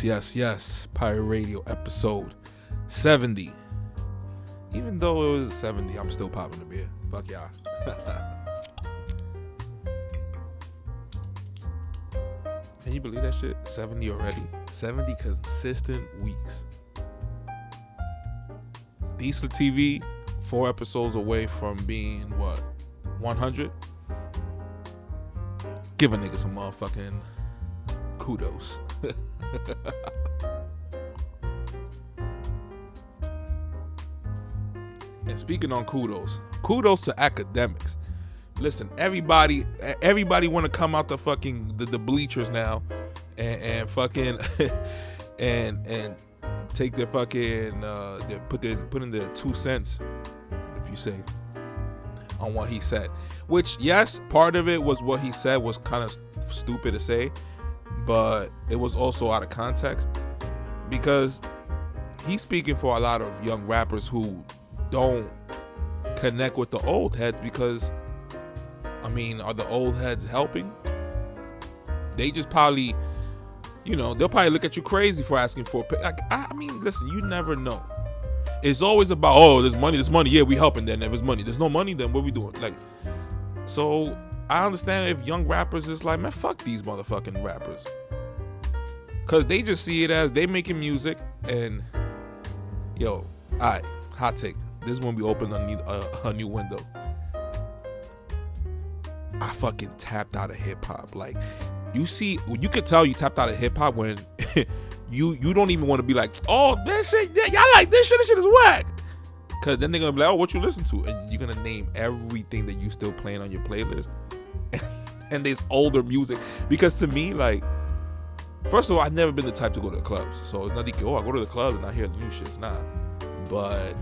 Yes. Pirate Radio episode 70. Even though it was 70, I'm still popping the beer. Fuck y'all. Can you believe that shit? 70 already? 70 consistent weeks. Diesel TV, 4 episodes away from being, 100? Give a nigga some motherfucking kudos. And speaking on kudos to academics. Listen, everybody want to come out the fucking the bleachers now, and fucking and take their fucking put in their 2 cents, if you say, on what he said. Which, yes, part of it was what he said was kind of stupid to say, but it was also out of context because he's speaking for a lot of young rappers who don't connect with the old heads because, I mean, are the old heads helping? They just probably, they'll probably look at you crazy for asking for a like, I mean, listen, you never know. It's always about, there's money, yeah, we helping. Then if there's money, there's no money, then what we doing? Like, so I understand if young rappers is like, man, fuck these motherfucking rappers, cause they just see it as they making music and, alright, hot take. This is when we open a new window. I fucking tapped out of hip hop. Like, you could tell you tapped out of hip hop when you don't even want to be like, oh, this shit, y'all like this shit is whack. Cause then they're gonna be like, oh, what you listen to? And you're gonna name everything that you still playing on your playlist. And there's older music. Because to me, like, first of all, I've never been the type to go to the clubs. So it's not like, I go to the clubs and I hear the new shit. Nah. But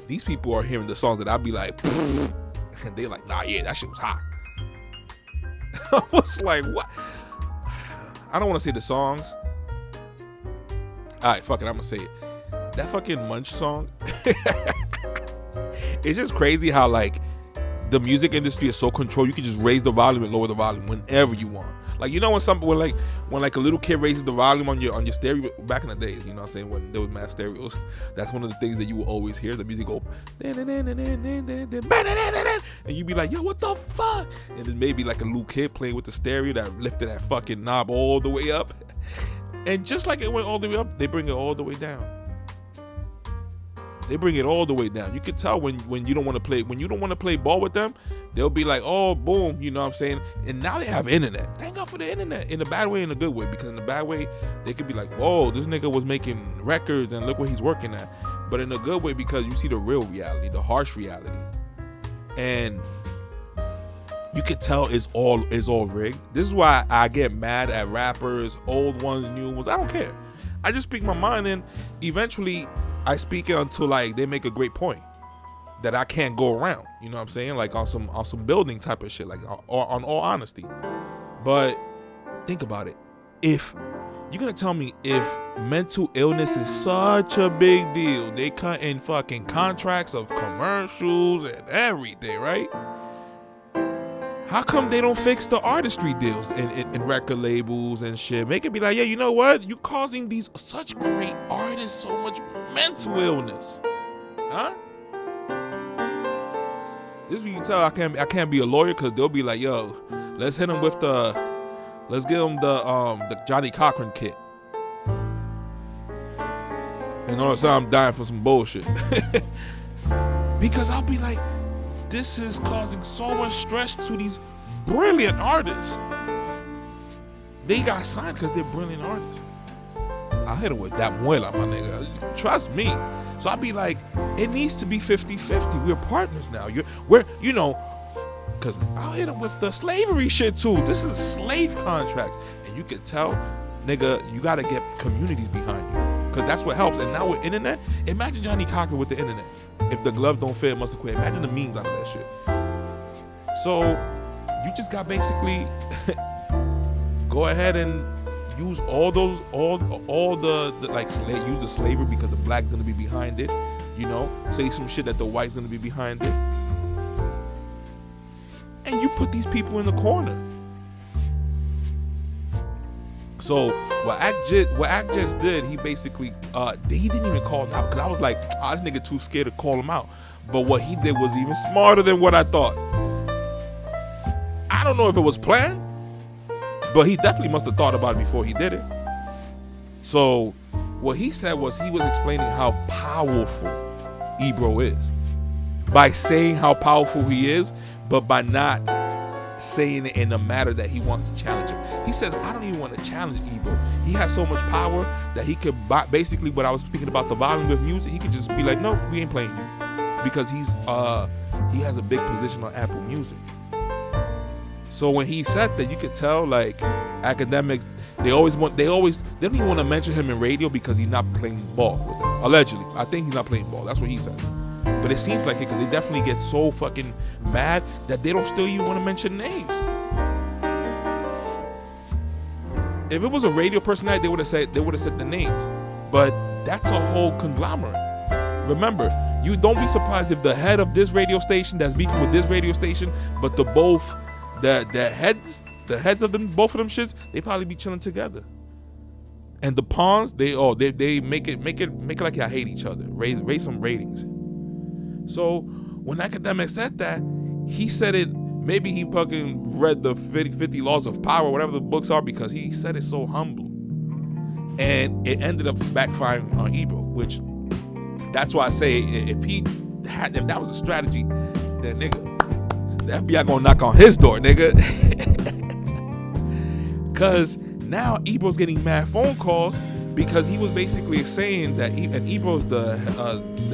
these people are hearing the songs that I'd be like, and they like, nah, yeah, that shit was hot. I was like, what? I don't want to say the songs. All right, fuck it, I'm gonna say it. That fucking Munch song. It's just crazy how, like, the music industry is so controlled. You can just raise the volume and lower the volume whenever you want. Like, when a little kid raises the volume on your stereo back in the days, you know what I'm saying, when there was mass stereos, that's one of the things that you will always hear, the music go, and you be like, yo, what the fuck? And then maybe like a little kid playing with the stereo that lifted that fucking knob all the way up. And just like it went all the way up, they bring it all the way down. They bring it all the way down. You can tell when you don't want to play ball with them, they'll be like, oh, boom, you know what I'm saying? And now they have internet. Thank God for the internet. In a bad way, in a good way. Because in the bad way, they could be like, whoa, this nigga was making records and look what he's working at. But in a good way, because you see the real reality, the harsh reality. And you can tell it's all rigged. This is why I get mad at rappers, old ones, new ones. I don't care. I just speak my mind, and eventually I speak it until like they make a great point that I can't go around. You know what I'm saying? Like on some building type of shit, like on all honesty. But think about it. If you're gonna tell me if mental illness is such a big deal, they cut in fucking contracts of commercials and everything, right? How come they don't fix the artistry deals in record labels and shit? Make it be like, yeah, you know what? You causing these such great artists so much mental illness, huh? This is what you tell I can't be a lawyer, because they'll be like, yo, let's hit him with let's give him the Johnny Cochran kit. And all of a sudden I'm dying for some bullshit. Because I'll be like, this is causing so much stress to these brilliant artists. They got signed because they're brilliant artists. I hit them with that muela, my nigga. Trust me. So I'll be like, it needs to be 50-50. We're partners now. Because I'll hit them with the slavery shit too. This is slave contracts. And you can tell, nigga, you got to get communities behind you. Because that's what helps. And now with internet, imagine Johnny Cochran with the internet. If the glove don't fit, it must have quit. Imagine the memes out of that shit. So you just got basically go ahead and use all the use the slavery because the black's gonna be behind it. Say some shit that the white's gonna be behind it. And you put these people in the corner. So what Act just did, he basically he didn't even call it out, because I was like, this nigga too scared to call him out. But what he did was even smarter than what I thought. I don't know if it was planned, but he definitely must have thought about it before he did it. So what he said was, he was explaining how powerful Ebro is by saying how powerful he is, but by not saying it in a matter that he wants to challenge him. He says, I don't even want to challenge Ebro. He has so much power that he could basically, what I was speaking about, the volume of music, he could just be like, no, we ain't playing you, because he has a big position on Apple Music. So when he said that, you could tell, like, academics, they don't even want to mention him in radio because he's not playing ball with them. Allegedly, I think he's not playing ball. That's what he says. But it seems like it, because they definitely get so fucking mad that they don't still even want to mention names. If it was a radio personality, they would have said the names. But that's a whole conglomerate. Remember, you don't be surprised if the head of this radio station that's beefing with this radio station, but the heads of them, both of them shits, they probably be chilling together. And the pawns, they make it like y'all hate each other. Raise some ratings. So when Academic said that, he said it, maybe he fucking read the 50 Laws of Power, whatever the books are, because he said it so humble. And it ended up backfiring on Ebro, which, that's why I say, if that was a strategy, then nigga, the FBI gonna knock on his door, nigga. Cause now Ebro's getting mad phone calls, because he was basically saying that and Ebro's the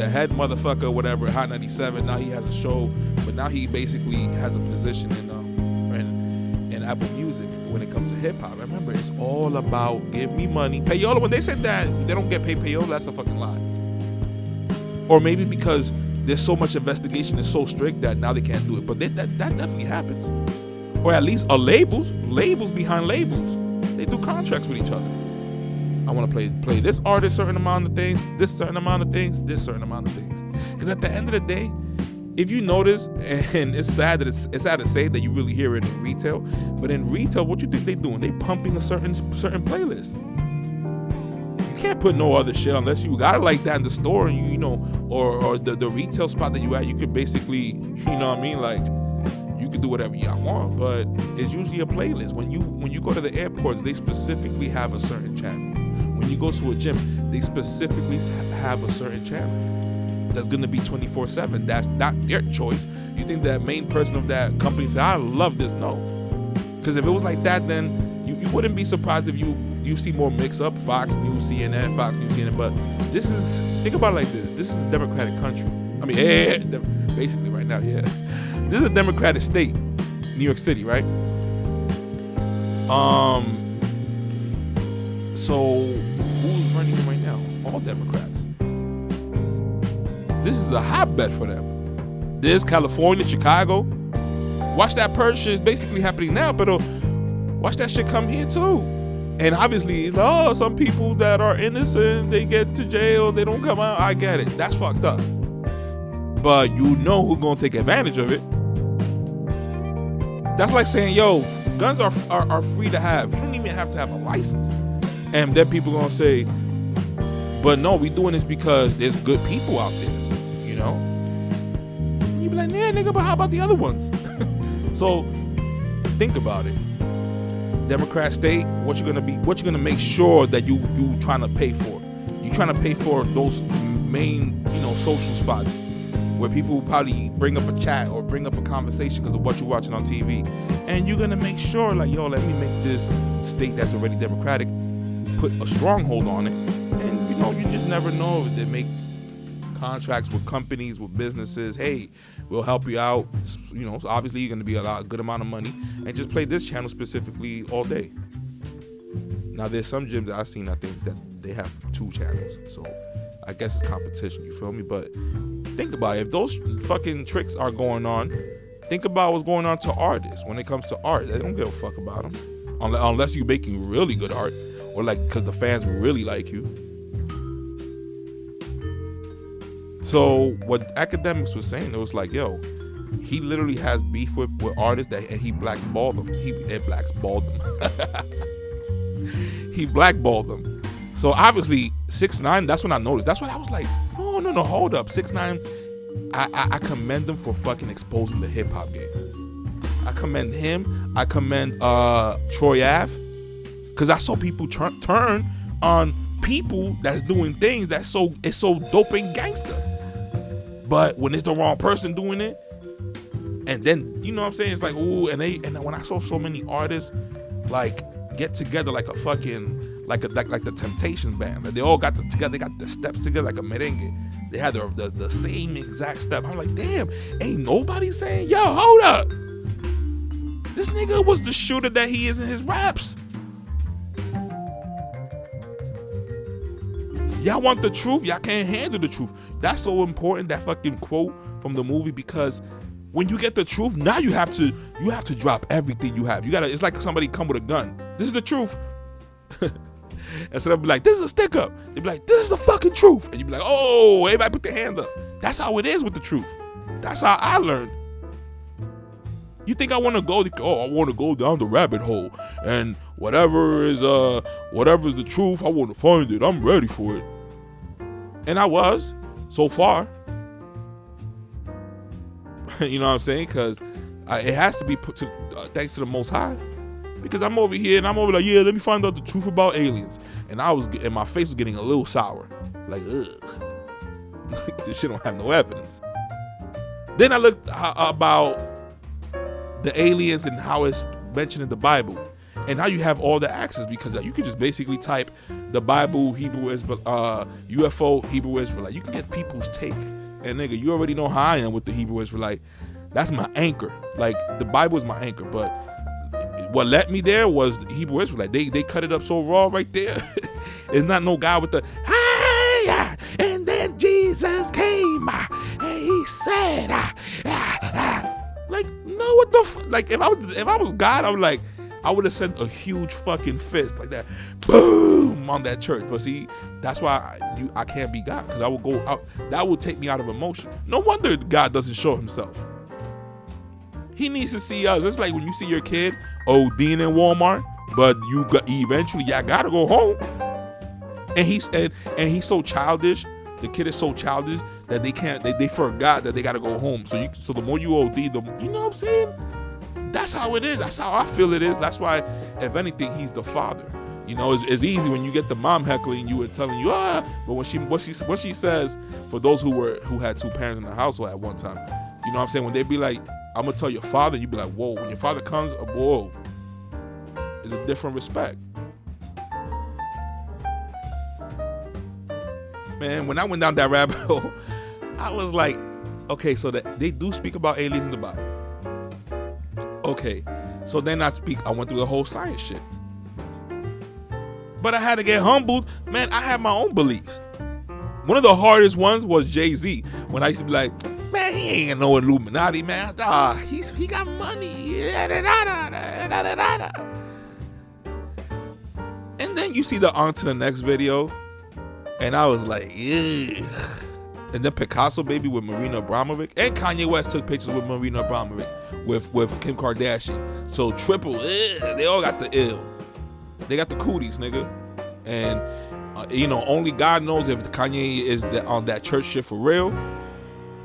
head motherfucker, whatever, Hot 97. Now he has a show, but now he basically has a position in Apple Music when it comes to hip hop. Remember, it's all about give me money. Payola, when they said that they don't get paid payola, that's a fucking lie. Or maybe because there's so much investigation, it's so strict that now they can't do it. But that definitely happens. Or at least labels behind labels. They do contracts with each other. I want to play this artist certain amount of things, this certain amount of things, this certain amount of things. Because at the end of the day, if you notice, and it's sad to say that you really hear it in retail, but in retail, what you think they doing? They pumping a certain playlist. You can't put no other shit unless you got it like that in the store, and you know, or the retail spot that you at. You could basically, you know what I mean, like, you can do whatever y'all want, but it's usually a playlist. When you go to the airports, they specifically have a certain channel. When you go to a gym, they specifically have a certain channel that's going to be 24/7. That's not their choice. You think that main person of that company say, I love this? No. Because if it was like that, then you wouldn't be surprised if you see more mix-up, Fox News, CNN, Fox News, CNN. But this is, think about it like this. This is a democratic country. I mean, basically right now, yeah. This is a democratic state, New York City, right? So who's running it right now? All Democrats. This is a hotbed for them. There's California, Chicago. Watch that purge shit is basically happening now, but watch that shit come here too. And obviously, some people that are innocent, they get to jail, they don't come out. I get it. That's fucked up. But you know who's gonna take advantage of it. That's like saying, yo, guns are free to have. You don't even have to have a license. And then people gonna say, but no, we doing this because there's good people out there, you know? And you be like, yeah, nigga, but how about the other ones? So think about it. Democrat state, what you gonna make sure that you trying to pay for? You trying to pay for those main, social spots where people probably bring up a chat or bring up a conversation because of what you're watching on TV. And you're gonna make sure, like, yo, let me make this state that's already democratic put a stronghold on it. And you just never know if they make contracts with companies, with businesses. Hey, we'll help you out. So obviously you're gonna be a good amount of money, and just play this channel specifically all day. Now there's some gyms that I've seen, I think that they have 2 channels, so I guess it's competition, you feel me? But think about it. If those fucking tricks are going on, think about what's going on to artists. When it comes to art, they don't give a fuck about them, unless you're making really good art, or like because the fans really like you. So what Academics was saying, it was like, yo, he literally has beef with artists and he blackballed them. He blackballed them. he blackballed them. So obviously 6ix9ine, that's when I noticed. That's when I was like, no, hold up. 6ix9ine, I commend him for fucking exposing the hip hop game. I commend him. I commend Troy Ave, because I saw people turn on people that's doing things that's so dope and gangster. But when it's the wrong person doing it, and then you know what I'm saying, it's like ooh, and when I saw so many artists like get together like a fucking like the Temptations band, like they all got together, they got the steps together like a merengue. They had the same exact step. I'm like, damn, ain't nobody saying, yo, hold up, this nigga was the shooter that he is in his raps. Y'all want the truth? Y'all can't handle the truth. That's so important, that fucking quote from the movie, because when you get the truth, now you have to drop everything you have. You gotta. It's like somebody come with a gun. This is the truth. And so they'll be like, this is a stick up. They'll be like, this is the fucking truth. And you be like, oh, everybody put their hand up. That's how it is with the truth. That's how I learned. You think I want to go? Oh, I want to go down the rabbit hole, and whatever is the truth, I want to find it. I'm ready for it, and I was so far. You know what I'm saying? Because it has to be put to thanks to the Most High. Because I'm over here and I'm over like, yeah, let me find out the truth about aliens, and my face was getting a little sour, like ugh, this shit don't have no evidence. Then I looked about the aliens and how it's mentioned in the Bible, and now you have all the access, because you can just basically type the Bible Hebrew UFO Hebrew Israelite. You can get people's take, and nigga, you already know how I am with the Hebrew Israelite. That's my anchor. Like the Bible is my anchor, but what led me there was the Hebrew Israelite. They cut it up so raw right there. It's not no guy with the hey, and then Jesus came and he said like, no, what the like if I was God, I would have sent a huge fucking fist like that, boom, on that church. But see, that's why I can't be God, because I will go out. That will take me out of emotion. No wonder God doesn't show himself. He needs to see us. It's like when you see your kid ODing in Walmart, but eventually y'all gotta go home. And he's so childish. The kid is so childish that they forgot that they gotta go home. So the more you OD, you know what I'm saying? That's how it is. That's how I feel it is. That's why, if anything, he's the father. You know, it's easy when you get the mom heckling you and telling you, but when she says, for those who had two parents in the household at one time, you know what I'm saying? When they be like, I'm gonna tell your father, you be like, whoa. When your father comes, whoa, it's a different respect. Man, when I went down that rabbit hole, I was like, okay, so that they do speak about aliens in the Bible. Okay, so then I went through the whole science shit. But I had to get humbled. Man, I have my own beliefs. One of the hardest ones was Jay-Z. When I used to be like, man, he ain't no Illuminati, man. He got money. And then you see the on to the next video, and I was like, ugh. And then Picasso Baby with Marina Abramovic, and Kanye West took pictures with Marina Abramovic with Kim Kardashian. So triple, they all got the ill. They got the cooties, nigga. And only God knows if Kanye is on that church shit for real.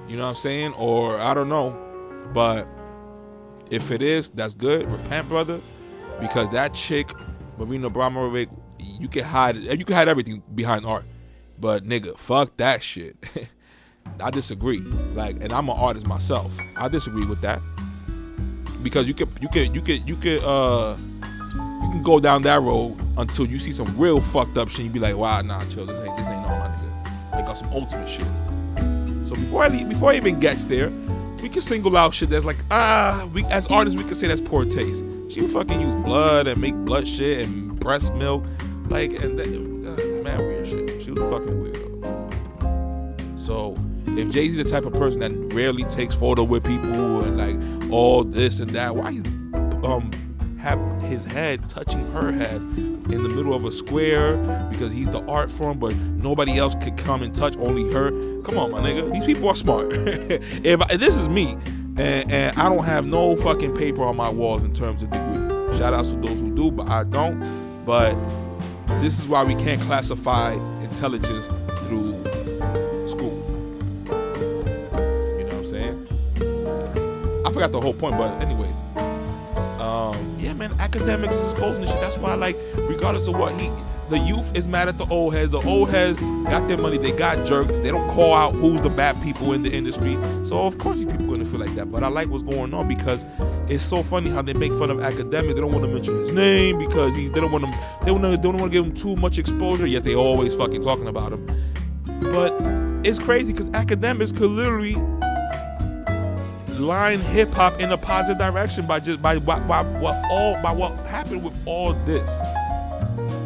You know what I'm saying? Or I don't know. But if it is, that's good. Repent, brother. Because that chick, Marina Abramovic, you can hide everything behind art. But nigga, fuck that shit. I disagree. And I'm an artist myself. I disagree with that. Because you can go down that road until you see some real fucked up shit. You be like, wow, nah, chill. This ain't on my nigga. They got some ultimate shit. So before I even gets there, we can single out shit that's like, as artists, we can say that's poor taste. She would fucking use blood and make blood shit and breast milk, man, weird shit. She was a fucking weirdo. So if Jay-Z's the type of person that rarely takes photo with people and like all this and that, why have his head touching her head in the middle of a square because he's the art form, but nobody else could come and touch, only her? Come on, my nigga. These people are smart. If this is me, and I don't have no fucking paper on my walls in terms of degree. Shout outs to those who do, but I don't. But this is why we can't classify intelligence through school. You know what I'm saying? I forgot the whole point, but anyways. Yeah, man, academics is exposing this shit. That's why, like, regardless of what the youth is mad at the old heads. The old heads got their money. They got jerked. They don't call out who's the bad people in the industry. So of course these people are gonna feel like that. But I like what's going on because it's so funny how they make fun of academics. They don't want to mention his name because they don't want to give him too much exposure. Yet they always fucking talking about him. But it's crazy because academics could literally line hip hop in a positive direction by what happened with all this.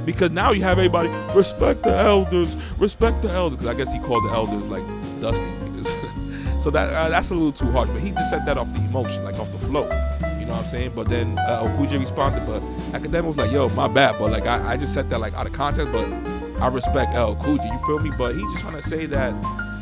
Because now you have everybody respect the elders. Because I guess he called the elders like dusty niggas. So that's a little too harsh. But he just said that off the emotion, like off the flow. You know what I'm saying? But then Okuja responded, but Academic was like, yo, my bad. But like I just said that like out of context, but I respect Okuja, you feel me? But he's just trying to say that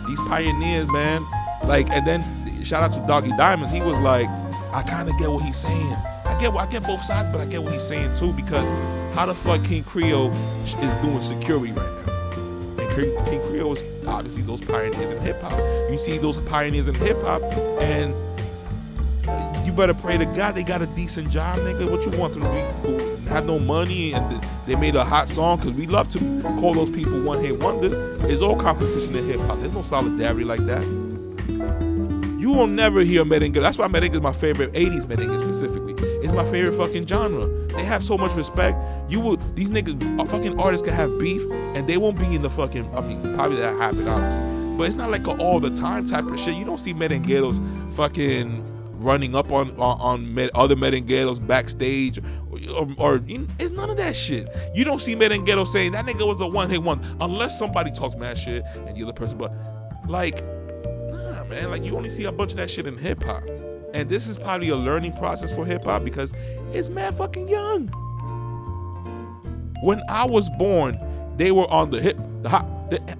these pioneers, man, like, and then shout out to Doggy Diamonds, he was like, I kind of get what he's saying. I get both sides, but I get what he's saying too, because how the fuck King Creole is doing security right now? And King Creole is obviously those pioneers in hip hop. You see those pioneers in hip hop, and you better pray to God they got a decent job, nigga. What you want them to be? Who have no money and they made a hot song? Because we love to call those people one-hit wonders. There's all competition in hip hop. There's no solidarity like that. You will never hear merengue. That's why merengue is my favorite. 80s merengue specifically. It's my favorite fucking genre. They have so much respect. These niggas, fucking artists can have beef and they won't be in the fucking, I mean, probably that happened, honestly. But it's not like an all the time type of shit. You don't see merengueros fucking running up on other merengueros backstage or it's none of that shit. You don't see merengueros saying that nigga was a one-hit one unless somebody talks mad shit and the other person, but like, nah, man, like you only see a bunch of that shit in hip hop. And this is probably a learning process for hip hop because it's mad fucking young. When I was born, they were on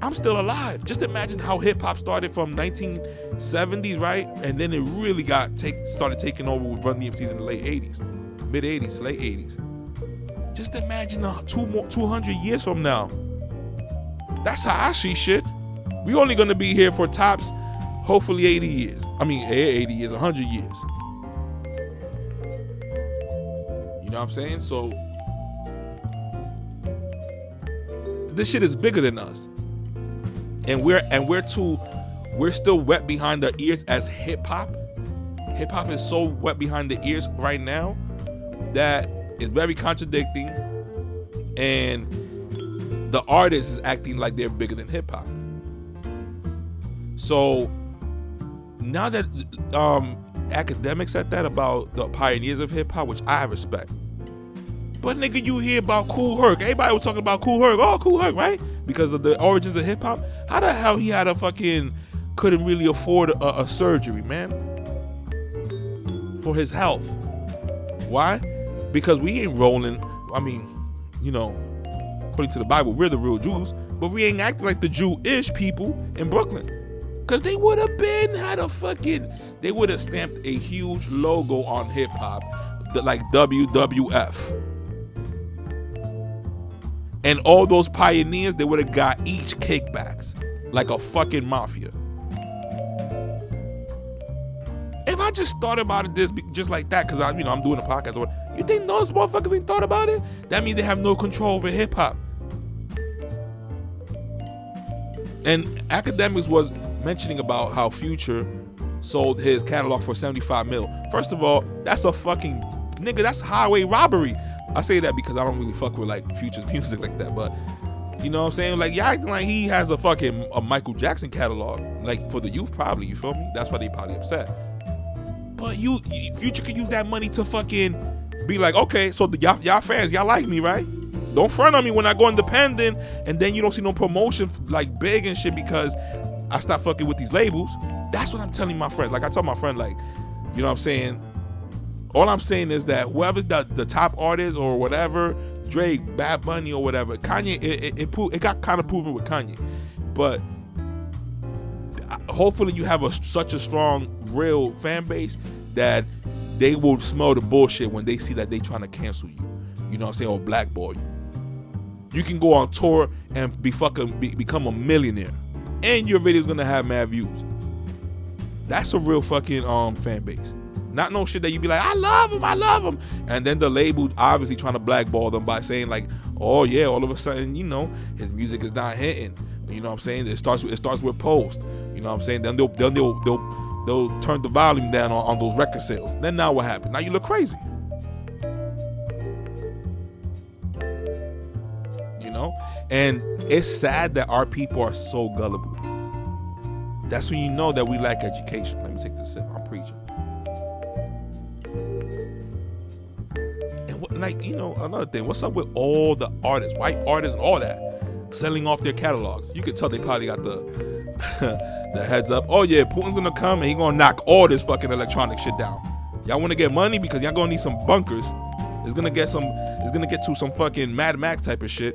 I'm still alive. Just imagine how hip hop started from 1970s, right? And then it really started taking over with Run DMC's in the late 80s, mid 80s, late 80s. Just imagine 200 years from now. That's how I see shit. We only gonna be here for tops, hopefully 80 years. I mean, 80 years, 100 years. You know what I'm saying? So this shit is bigger than us. And we're still wet behind the ears as hip hop. Hip hop is so wet behind the ears right now that it's very contradicting, and the artist is acting like they're bigger than hip hop. So now that academics said that about the pioneers of hip hop, which I respect. But nigga, you hear about Kool Herc. Everybody was talking about Kool Herc. Oh, Kool Herc, right? Because of the origins of hip hop. How the hell he had couldn't really afford a surgery, man? For his health. Why? Because we ain't rolling. I mean, you know, according to the Bible, we're the real Jews, but we ain't acting like the Jewish people in Brooklyn. Because they would have they would have stamped a huge logo on hip hop, like WWF. And all those pioneers, they would have got each kickbacks like a fucking mafia. If I just thought about this just like that, because I'm doing a podcast, or you think those motherfuckers ain't thought about it? That means they have no control over hip hop. And Academics was mentioning about how Future sold his catalog for 75 mil. First of all, that's a fucking nigga, that's highway robbery. I say that because I don't really fuck with like Future's music like that, but you know what I'm saying? Like, y'all acting like he has a Michael Jackson catalog, like for the youth probably, you feel me? That's why they probably upset. But Future could use that money to fucking be like, okay, so y'all fans, y'all like me, right? Don't front on me when I go independent and then you don't see no promotion like big and shit because I stopped fucking with these labels. That's what I'm telling my friend. Like I told my friend, like, you know what I'm saying? All I'm saying is that whoever's the top artist or whatever, Drake, Bad Bunny or whatever, Kanye, it got kind of proven with Kanye. But hopefully you have such a strong, real fan base that they will smell the bullshit when they see that they trying to cancel you. You know what I'm saying? Or blackball you. You can go on tour and become a millionaire, and your video's gonna have mad views. That's a real fucking fan base. Not no shit that you be like, I love him, and then the label obviously trying to blackball them by saying like, oh yeah, all of a sudden, you know, his music is not hitting. You know what I'm saying? It starts with post. You know what I'm saying? Then they'll turn the volume down on those record sales. Then now what happened? Now you look crazy. You know? And it's sad that our people are so gullible. That's when you know that we lack education. Let me take this sip. I'm preaching. And what, like, you know, another thing, what's up with all the artists, white artists and all that, selling off their catalogs? You could tell they probably got the the heads up. Oh yeah, Putin's gonna come and he gonna knock all this fucking electronic shit down. Y'all wanna get money because y'all gonna need some bunkers. It's gonna get to some fucking Mad Max type of shit.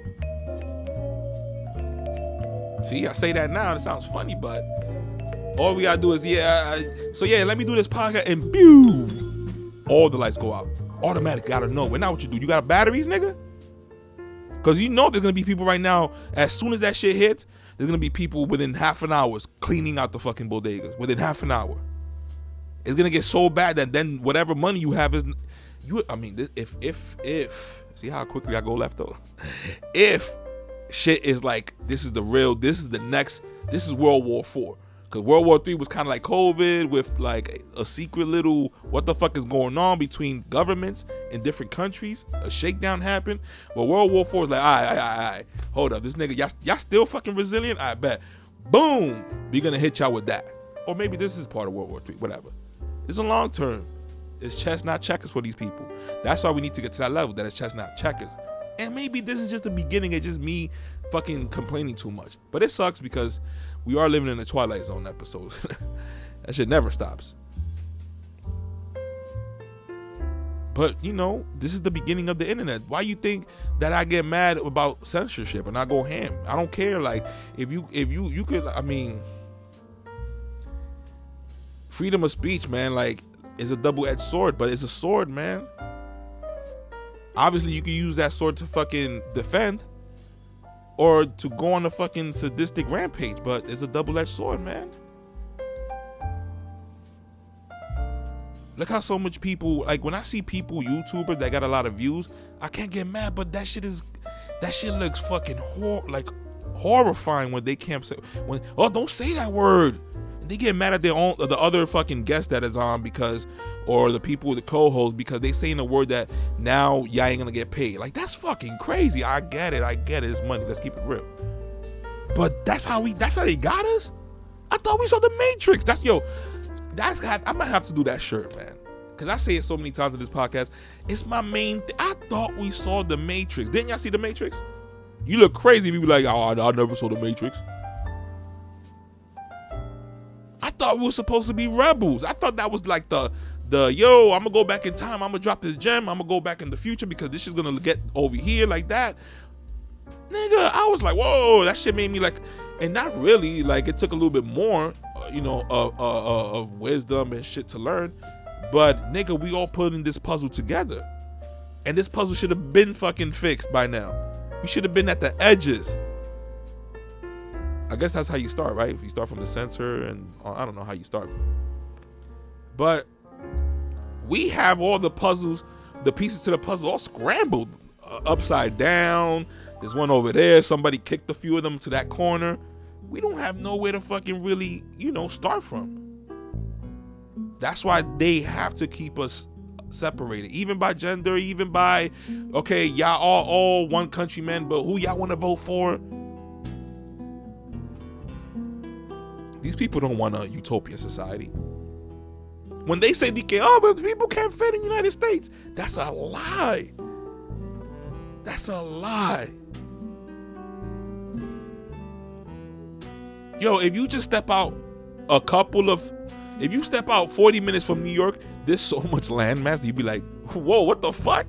See, I say that now, it sounds funny, but all we gotta do is, let me do this podcast, and pew, all the lights go out. Automatic, gotta know. Well, now what you do? You got batteries, nigga? Because you know there's gonna be people right now, as soon as that shit hits, there's gonna be people within half an hour cleaning out the fucking bodegas. Within half an hour. It's gonna get so bad that then whatever money you have is, if see how quickly I go left though? If shit is like, this is World War IV. Because World War III was kind of like COVID with like a secret little what the fuck is going on between governments in different countries. A shakedown happened. But World War IV is like, all right, hold up. This nigga, y'all still fucking resilient? I bet. Boom. We're going to hit y'all with that. Or maybe this is part of World War III, whatever. It's a long term. It's chess, not checkers for these people. That's why we need to get to that level, that it's chess, not checkers. And maybe this is just the beginning. It's just me fucking complaining too much. But it sucks because we are living in a Twilight Zone episode. That shit never stops. But, you know, this is the beginning of the internet. Why you think that I get mad about censorship and I go ham? I don't care. Like, if you could, I mean, freedom of speech, man, like, is a double-edged sword, but it's a sword, man. Obviously, you can use that sword to fucking defend or to go on a fucking sadistic rampage, but it's a double-edged sword, man. Look how so much people, like when I see people, YouTubers that got a lot of views, I can't get mad, but that shit looks fucking horrifying when they can't say, don't say that word. And they get mad at the other fucking guest that is on because, or the people, the co-hosts, because they saying a word that now y'all ain't gonna get paid. Like, that's fucking crazy. I get it. It's money. Let's keep it real. But that's how they got us? I thought we saw the Matrix. I might have to do that shirt, man. Because I say it so many times in this podcast. It's my main thing. I thought we saw the Matrix. Didn't y'all see the Matrix? You look crazy if you be like, oh, I never saw the Matrix. I thought we were supposed to be rebels. I thought that was like the yo, I'm gonna go back in time, I'm gonna drop this gem, I'm gonna go back in the future because this is gonna get over here like that. Nigga, I was like, whoa, that shit made me like, and not really, like it took a little bit more, of wisdom and shit to learn. But nigga, we all putting this puzzle together. And this puzzle should have been fucking fixed by now. We should have been at the edges. I guess that's how you start, right? You start from the center, and I don't know how you start. But we have all the puzzles, the pieces to the puzzle all scrambled upside down. There's one over there. Somebody kicked a few of them to that corner. We don't have nowhere to fucking really, start from. That's why they have to keep us separated, even by gender, even by, okay, y'all all one countrymen, but who y'all want to vote for? These people don't want a utopian society. When they say but people can't fit in the United States, that's a lie. That's a lie. Yo, if you just step out if you step out 40 minutes from New York, there's so much landmass, you'd be like, whoa, what the fuck?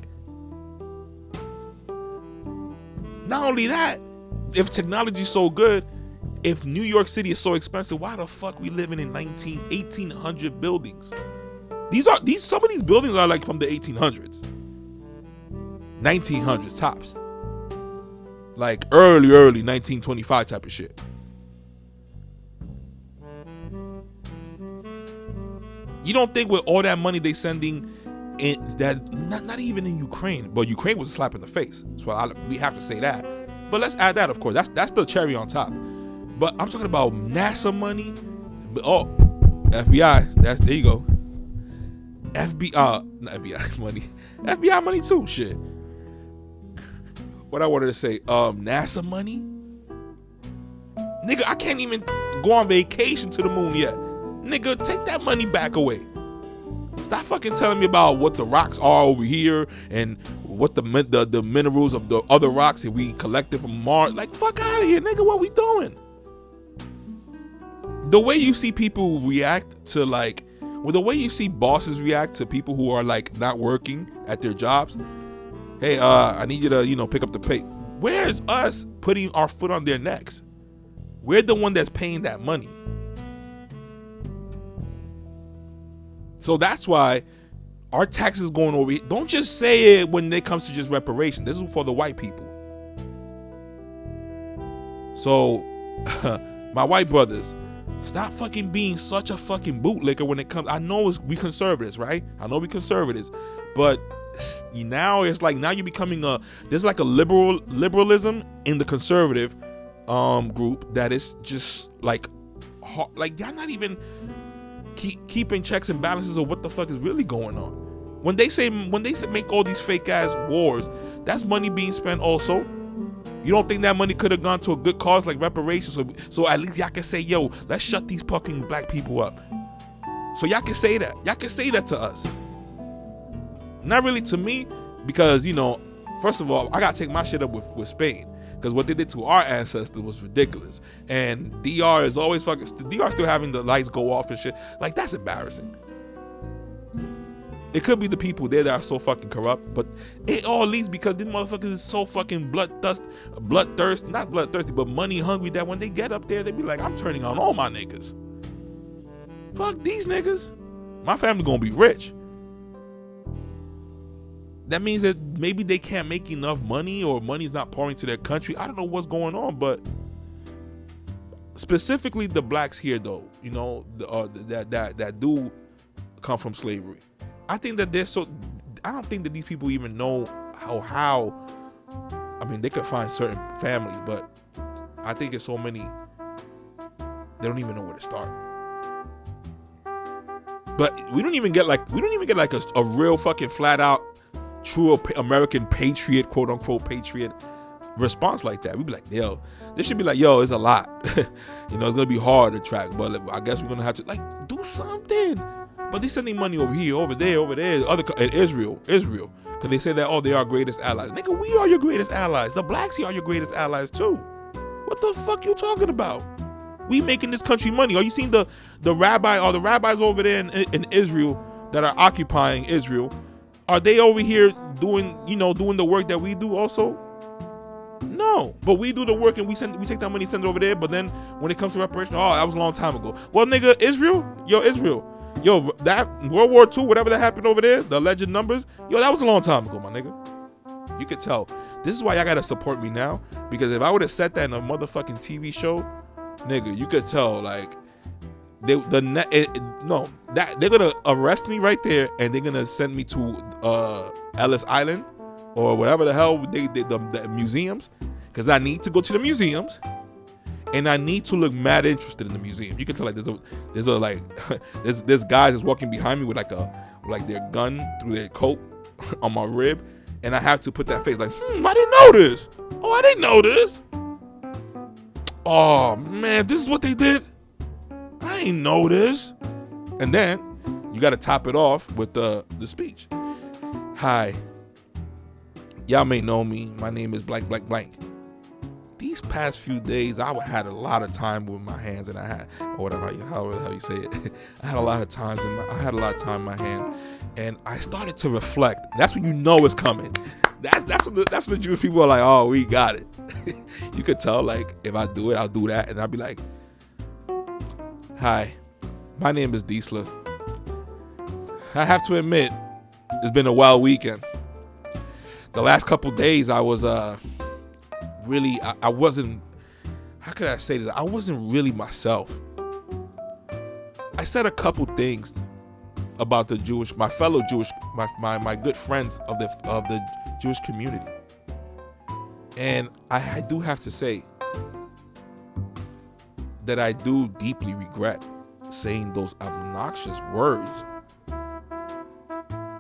Not only that, if technology's so good, if New York City is so expensive, why the fuck we living in 1800 buildings? Some of these buildings are like from the 1800s. 1900s tops. Like early 1925 type of shit. You don't think with all that money they sending in that not even in Ukraine, but Ukraine was a slap in the face. So we have to say that. But let's add that, of course. That's the cherry on top. But I'm talking about NASA money. Oh, FBI. There you go. Not FBI money. FBI money too. Shit. What I wanted to say. NASA money. Nigga, I can't even go on vacation to the moon yet. Nigga, take that money back away. Stop fucking telling me about what the rocks are over here and what the minerals of the other rocks that we collected from Mars. Like, fuck out of here, nigga. What we doing? The way you see people react to the way you see bosses react to people who are like not working at their jobs. Hey, I need you to, pick up the pay. Where's us putting our foot on their necks? We're the one that's paying that money. So that's why our taxes going over here. Don't just say it when it comes to just reparation. This is for the white people. So, my white brothers, stop fucking being such a fucking bootlicker when it comes. I know we conservatives, right? I know we conservatives, but now it's like you're becoming there's like a liberalism in the conservative group that is just like y'all not even keeping checks and balances of what the fuck is really going on. When they say make all these fake ass wars, that's money being spent also. You don't think that money could have gone to a good cause like reparations? So at least y'all can say, yo, let's shut these fucking black people up. So y'all can say that. Y'all can say that to us. Not really to me, because, first of all, I gotta take my shit up with Spain. Because what they did to our ancestors was ridiculous. And DR is always DR still having the lights go off and shit. Like, that's embarrassing. It could be the people there that are so fucking corrupt, but it all leads because these motherfuckers is so fucking not bloodthirsty, but money hungry that when they get up there, they be like, I'm turning on all my niggas. Fuck these niggas. My family gonna be rich. That means that maybe they can't make enough money or money's not pouring to their country. I don't know what's going on, but specifically the blacks here, though, that do come from slavery. I think that I don't think that these people even know how. I mean, they could find certain families, but I think it's so many, they don't even know where to start. But we don't even get like a real fucking flat out true American patriot, quote unquote patriot response like that. We'd be like, yo, this should be like, yo, it's a lot. It's gonna be hard to track, but I guess we're gonna have to do something. But they're sending money over here, over there, Israel, because they say that, they are greatest allies. Nigga, we are your greatest allies. The blacks here are your greatest allies too. What the fuck you talking about? We making this country money. Are you seeing the rabbis over there in Israel that are occupying Israel? Are they over here doing the work that we do also? No, but we do the work and we take that money, send it over there. But then when it comes to reparation, that was a long time ago. Well, nigga, Israel, that World War II, whatever that happened over there, the alleged numbers, that was a long time ago, my nigga. You could tell. This is why y'all gotta support me now, because if I would have said that in a motherfucking TV show, nigga, you could tell they're gonna arrest me right there, and they're gonna send me to Ellis Island or whatever the hell the museums, because I need to go to the museums and I need to look mad interested in the museum. You can tell there's guys that's walking behind me with their gun through their coat on my rib, and I have to put that face I didn't know this. I didn't know this. Oh man, this is what they did. I ain't know this. And then you got to top it off with the speech. Hi, y'all may know me. My name is blank blank blank. These past few days, I had a lot of time with my hands, and I had, or whatever how you say it. I had a lot of time in my hand, and I started to reflect. That's when you know it's coming. That's when the Jewish people are like, oh, we got it. You could tell, if I do it, I'll do that, and I'll be like, hi, my name is Diesler. I have to admit, it's been a wild weekend. The last couple days, I was really, I wasn't, how could I say this? I wasn't really myself. I said a couple things about the Jewish, my fellow Jewish, my good friends of the Jewish community. And I do have to say that I do deeply regret saying those obnoxious words.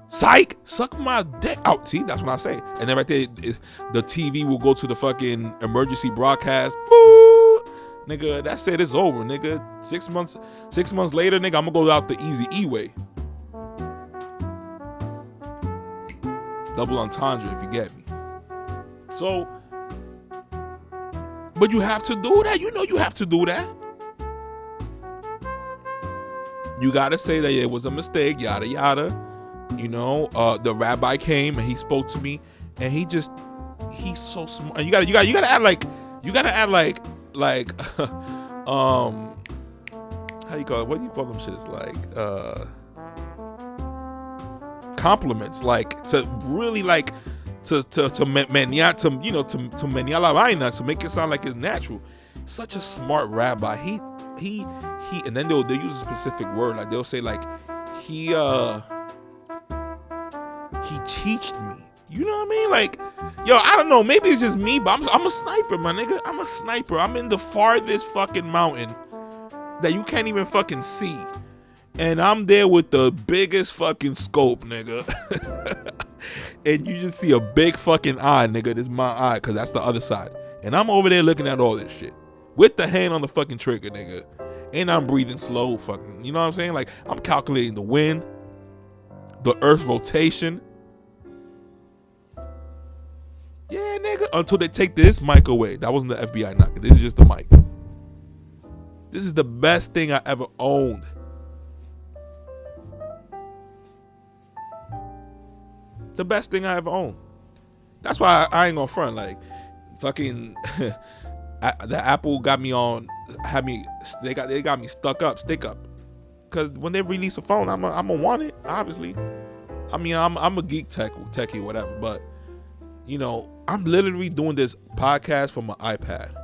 Psych, suck my dick out. See, that's what I say. And then right there, the TV will go to the fucking emergency broadcast. Boo! Nigga, that's it. It's over, nigga. 6 months later, nigga, I'm gonna go out the easy E-way. Double entendre, if you get me. So, but you have to do that. You know you have to do that. You gotta say that it was a mistake, yada yada. You know, the rabbi came and he spoke to me, and he's so smart. And you gotta act like how you call it? What do you call them shits? Like compliments, like to really like to menia la vaina, to make it sound like it's natural. Such a smart rabbi. He and then they'll use a specific word, like they'll say like he teached me. You know what I mean? Like, yo, I don't know. Maybe it's just me, but I'm a sniper, my nigga. I'm a sniper. I'm in the farthest fucking mountain that you can't even fucking see. And I'm there with the biggest fucking scope, nigga. And you just see a big fucking eye, nigga. This is my eye, because that's the other side. And I'm over there looking at all this shit. With the hand on the fucking trigger, nigga. And I'm breathing slow, fucking. You know what I'm saying? Like, I'm calculating the wind, the earth's rotation. Yeah, nigga. Until they take this mic away. That wasn't the FBI knocking. This is just the mic. This is the best thing I ever owned. The best thing I ever owned. That's why I ain't gonna front. Like, fucking, the Apple got me on. They got me stick up. Cause when they release a phone, I'm gonna want it. Obviously, I mean, I'm a geek techie, whatever. But you know, I'm literally doing this podcast from my iPad,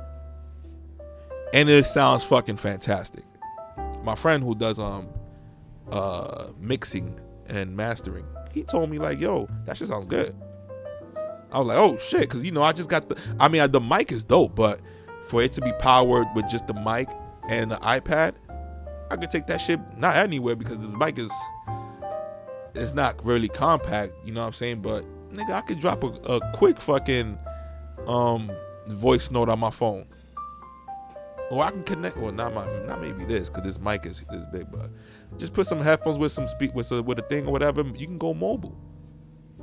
and it sounds fucking fantastic. My friend who does mixing and mastering, he told me like, yo, that shit sounds good. I was like, oh shit, because you know, I just got the mic is dope, but for it to be powered with just the mic and the iPad, I could take that shit not anywhere, because the mic it's not really compact, you know what I'm saying? But nigga, I could drop a quick fucking voice note on my phone, or I can connect. Well, not maybe this, because this mic is big, but just put some headphones with some with a thing or whatever. You can go mobile.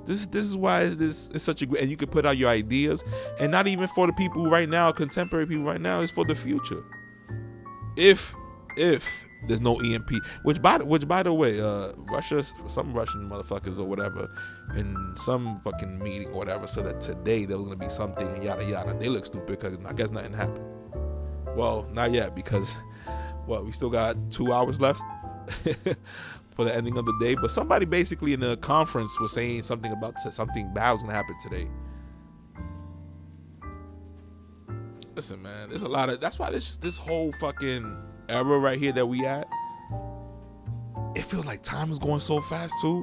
This is why this is such a great, and you can put out your ideas, and not even for the people right now, contemporary people right now. It's for the future. If there's no EMP, which by the way, Russia, some Russian motherfuckers or whatever, in some fucking meeting or whatever, said that today there was gonna be something and yada yada. They look stupid because I guess nothing happened. Well, not yet, because we still got 2 hours left for the ending of the day. But somebody basically in the conference was saying something about something bad was gonna happen today. Listen, man, there's a lot of, that's why this whole fucking era right here that we at, it feels like time is going so fast too.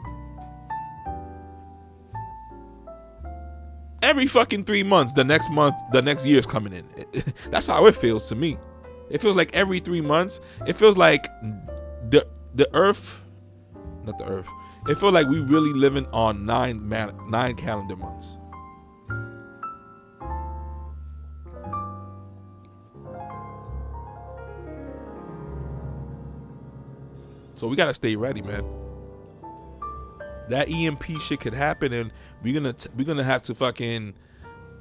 Every fucking 3 months, the next year's coming in. That's how it feels to me. It feels like every 3 months, it feels like the earth, not the earth. It feels like we really living on nine calendar months. So we gotta stay ready, man. That EMP shit could happen, and we're gonna have to fucking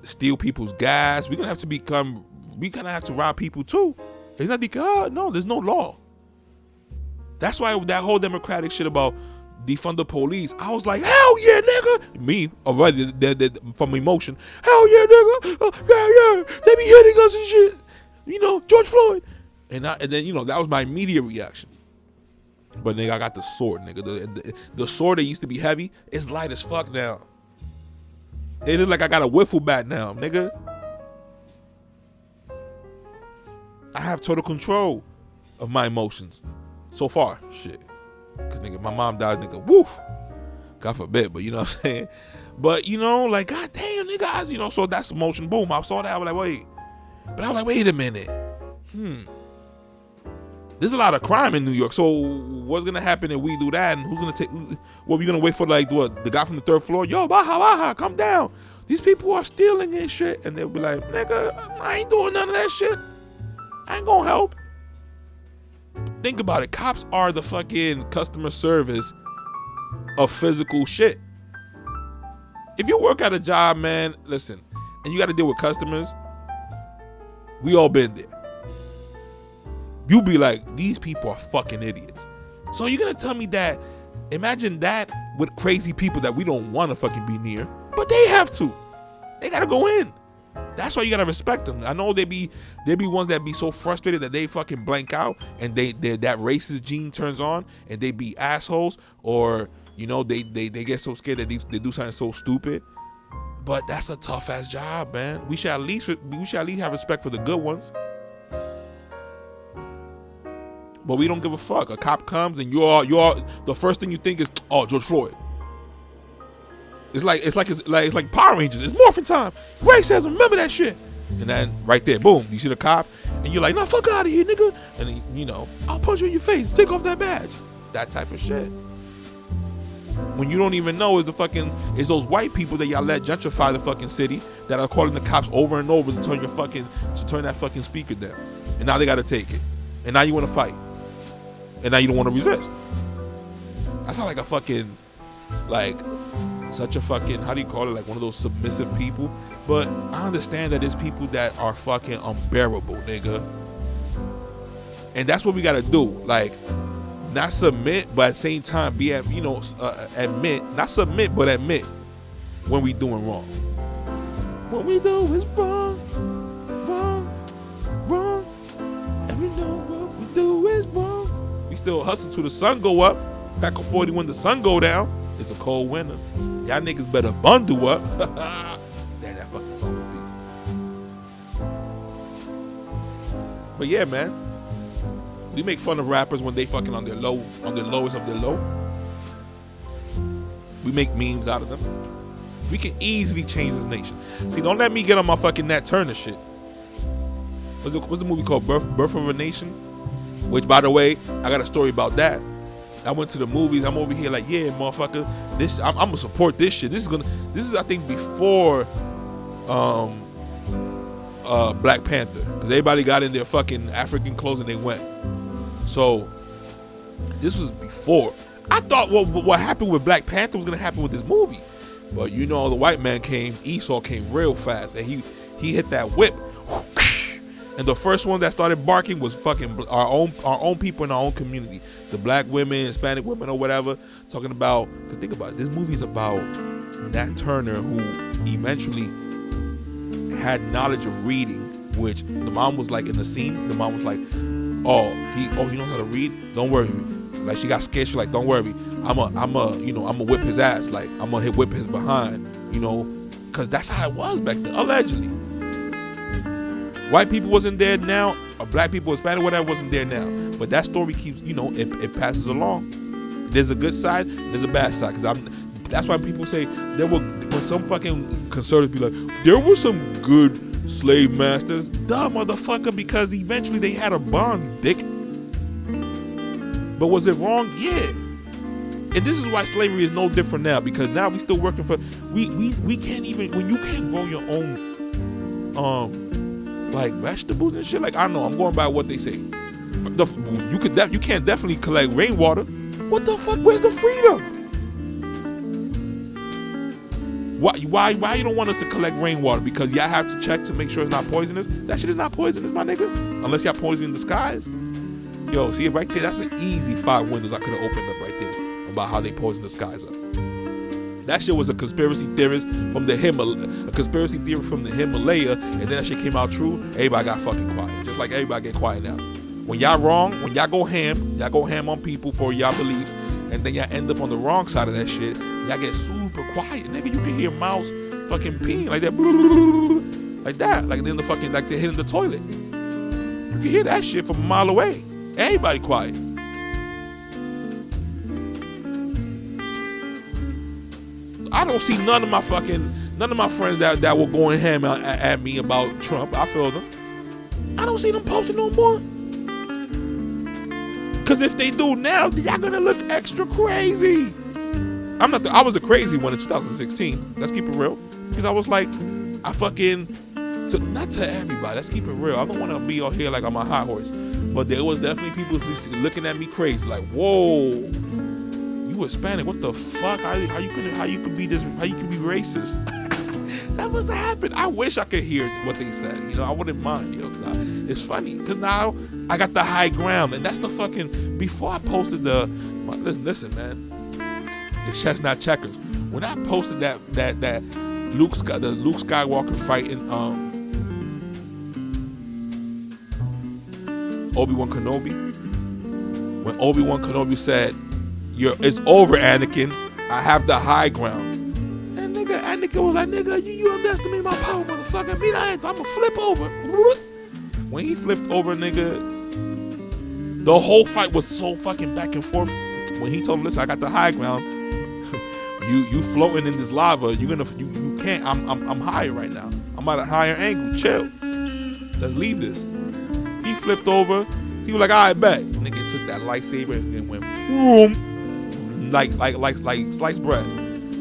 steal people's gas. We're gonna have to rob people too. It's not because no, there's no law. That's why that whole democratic shit about defund the police, I was like, hell yeah, nigga. Me, already from emotion, hell yeah, nigga. Yeah, they be hitting us and shit. You know, George Floyd. And then, you know, that was my immediate reaction. But nigga, I got the sword, nigga. The sword that used to be heavy is light as fuck now. It is like I got a wiffle bat now, nigga. have total control of my emotions. So far, shit. Cause nigga, my mom died, nigga, woof. God forbid, but you know what I'm saying? But you know, like, god damn, nigga, you know, so that's emotion. Boom, I saw that, I was like, wait. But I was like, wait a minute. There's a lot of crime in New York, so what's gonna happen if we do that? And who's gonna take, what, we gonna wait for, like, what, the guy from the third floor? Yo, baja, come down. These people are stealing and shit. And they'll be like, nigga, I ain't doing none of that shit. I ain't gonna help. Think about it. Cops are the fucking customer service of physical shit. If you work at a job, man, listen, and you got to deal with customers, we all been there. You be like, these people are fucking idiots. So you're going to tell me that, imagine that with crazy people that we don't want to fucking be near, but they have to. They got to go in. That's why you gotta respect them. I know they be ones that be so frustrated that they fucking blank out and they that racist gene turns on and they be assholes, or you know they get so scared that they do something so stupid. But that's a tough ass job, man. We should at least have respect for the good ones. But we don't give a fuck. A cop comes and you're the first thing you think is, oh, George Floyd. It's like Power Rangers. It's morphin' time. Ray says, remember that shit. And then right there, boom, you see the cop, and you're like, nah, fuck out of here, nigga. And then, you know, I'll punch you in your face. Take off that badge. That type of shit. When you don't even know is those white people that y'all let gentrify the fucking city that are calling the cops over and over to turn that fucking speaker down. And now they gotta take it. And now you wanna fight. And now you don't wanna resist. I sound like a fucking, like, such a fucking, how do you call it, like one of those submissive people. But I understand that there's people that are fucking unbearable, nigga. And that's what we gotta do. Like, not submit, but at the same time admit, not submit, but admit when we doing wrong. What we do is wrong. And we know what we do is wrong. We still hustle till the sun go up. Pack a 40 when the sun go down. It's a cold winter. Y'all niggas better bundle up. Damn, that fucking song of peace. But yeah, man. We make fun of rappers when they fucking on their lowest of their low. We make memes out of them. We can easily change this nation. See, don't let me get on my fucking Nat Turner shit. What's the movie called? Birth of a Nation? Which, by the way, I got a story about that. I went to the movies. I'm over here like, yeah, motherfucker. I'm gonna support this shit. This is I think before Black Panther, because everybody got in their fucking African clothes and they went. So this was before. I thought what happened with Black Panther was gonna happen with this movie, but you know, the white man came. Esau came real fast, and he hit that whip. And the first one that started barking was fucking our own people in our own community, the black women, Hispanic women, or whatever. Talking about, cause think about it, this movie's about Nat Turner, who eventually had knowledge of reading. Which the mom was like in the scene. The mom was like, he knows how to read. Don't worry. Like she got scared. She's like, don't worry. I'ma whip his ass. Like I'm gonna whip his behind. You know, cause that's how it was back then. Allegedly. White people wasn't there now, or black people, Hispanic, whatever, wasn't there now. But that story keeps, it passes along. There's a good side, there's a bad side. That's why people say when some fucking conservatives be like, there were some good slave masters. Duh, motherfucker, because eventually they had a bond, you dick. But was it wrong? Yeah. And this is why slavery is no different now, because now we still working for, we can't even, when you can't grow your own, like vegetables and shit. Like I know, I'm going by what they say. You can't definitely collect rainwater. What the fuck? Where's the freedom? Why you don't want us to collect rainwater? Because y'all have to check to make sure it's not poisonous. That shit is not poisonous, my nigga. Unless y'all poisoning the skies. Yo, see it right there? That's an easy 5 windows I could have opened up right there about how they poison the skies up. That shit was a conspiracy theorist from the Himalaya, and then that shit came out true. Everybody got fucking quiet, just like everybody get quiet now. When y'all wrong, when y'all go ham on people for y'all beliefs, and then y'all end up on the wrong side of that shit. Y'all get super quiet, nigga. You can hear mouse fucking peeing like that, like that, like in the fucking, like they're hitting the toilet. You can hear that shit from a mile away. Everybody quiet. I don't see none of my friends that were going ham at me about Trump. I feel them. I don't see them posting no more. Cause if they do now, y'all gonna look extra crazy. I was the crazy one in 2016. Let's keep it real. Because I was like, not to everybody. Let's keep it real. I don't want to be out here like I'm a high horse. But there was definitely people looking at me crazy, like, whoa, you Hispanic? What the fuck? How you could be this? How you could be racist? That must have happened. I wish I could hear what they said. I wouldn't mind, it's funny because now I got the high ground, and that's the fucking. Before I posted listen, man, it's chestnut checkers. When I posted that Luke Skywalker fighting Obi-Wan Kenobi, when Obi-Wan Kenobi said, it's over, Anakin, I have the high ground. And Anakin was like, nigga, you underestimate my power, motherfucker. Me that, I'ma flip over. When he flipped over, nigga, the whole fight was so fucking back and forth. When he told him, listen, I got the high ground. You floating in this lava. You can't. I'm higher right now. I'm at a higher angle. Chill. Let's leave this. He flipped over. He was like, all right, bet. Nigga took that lightsaber and went boom, like sliced bread.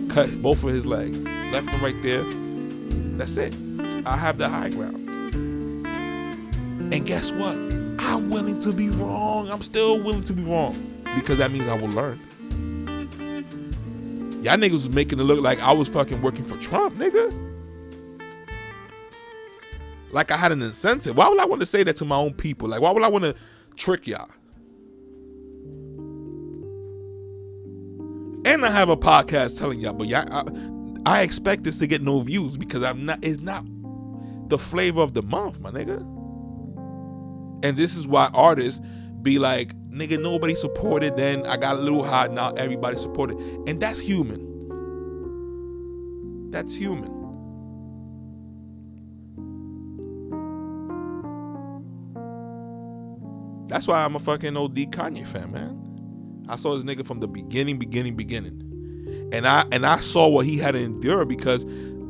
Cut both of his legs, left him right there. That's it. I have the high ground. And guess what? I'm willing to be wrong. I'm still willing to be wrong because that means I will learn. Y'all niggas was making it look like I was fucking working for Trump, nigga. Like I had an incentive. Why would I want to say that to my own people? Like, why would I want to trick y'all? And I have a podcast telling y'all, but I expect this to get no views because it's not the flavor of the month, my nigga. And this is why artists be like, nigga, nobody supported then. I got a little hot, now everybody supported. And that's human. That's human. That's why I'm a fucking OD Kanye fan, man. I saw this nigga from the beginning. And I saw what he had to endure because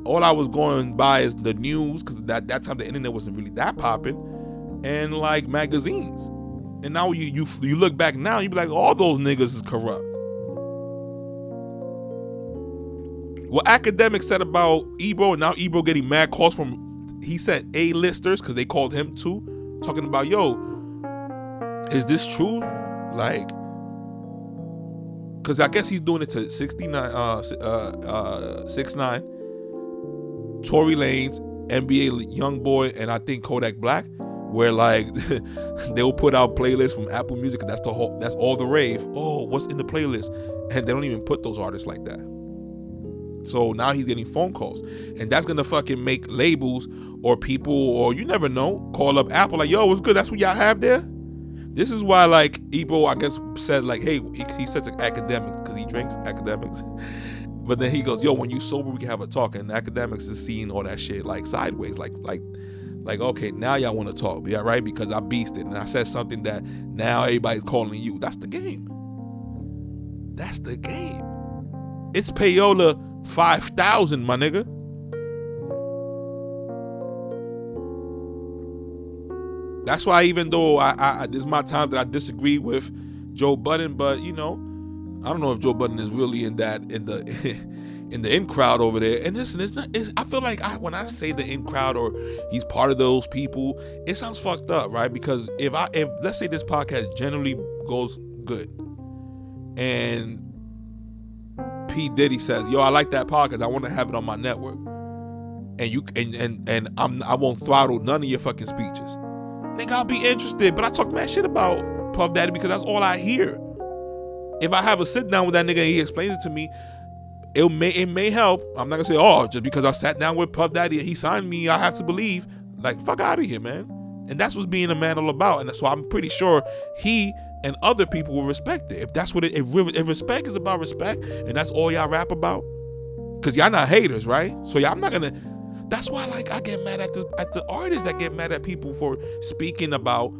all I was going by is the news, because that time the internet wasn't really that popping, and like magazines. And now you look back now, you be like, all those niggas is corrupt. What academics said about Ebro, and now Ebro getting mad calls from, he said A-listers, because they called him too, talking about, yo, is this true? Like, because I guess he's doing it to 6ix9ine, Tory Lanez, NBA Youngboy, and I think Kodak Black, where like they'll put out playlists from Apple Music, and that's all the rave. Oh, what's in the playlist? And they don't even put those artists like that. So now he's getting phone calls, and that's gonna fucking make labels or people, or you never know, call up Apple like, yo, what's good? That's what y'all have there. This is why, like, Ebro, I guess, said, like, hey, he says academics because he drinks academics. But then he goes, yo, when you sober, we can have a talk. And academics is seeing all that shit, like, sideways. Like, okay, now y'all want to talk, yeah, right? Because I beasted and I said something that now everybody's calling you. That's the game. That's the game. It's payola 5,000, my nigga. That's why, even though I this is my time that I disagree with Joe Budden, but I don't know if Joe Budden is really in the in crowd over there. And listen, I feel like when I say the in crowd or he's part of those people, it sounds fucked up, right? Because if let's say this podcast generally goes good, and P. Diddy says, yo, I like that podcast, I want to have it on my network, and I won't throttle none of your fucking speeches. Nigga, I'll be interested, but I talk mad shit about Puff Daddy because that's all I hear. If I have a sit down with that nigga and he explains it to me, it may help. I'm not gonna say, oh, just because I sat down with Puff Daddy and he signed me, I have to believe. Like, fuck out of here, man. And that's what's being a man all about. And so I'm pretty sure he and other people will respect it. If that's what if respect is about respect, and that's all y'all rap about, because y'all not haters, right? So y'all, I'm not gonna. That's why, like, I get mad at the artists that get mad at people for speaking about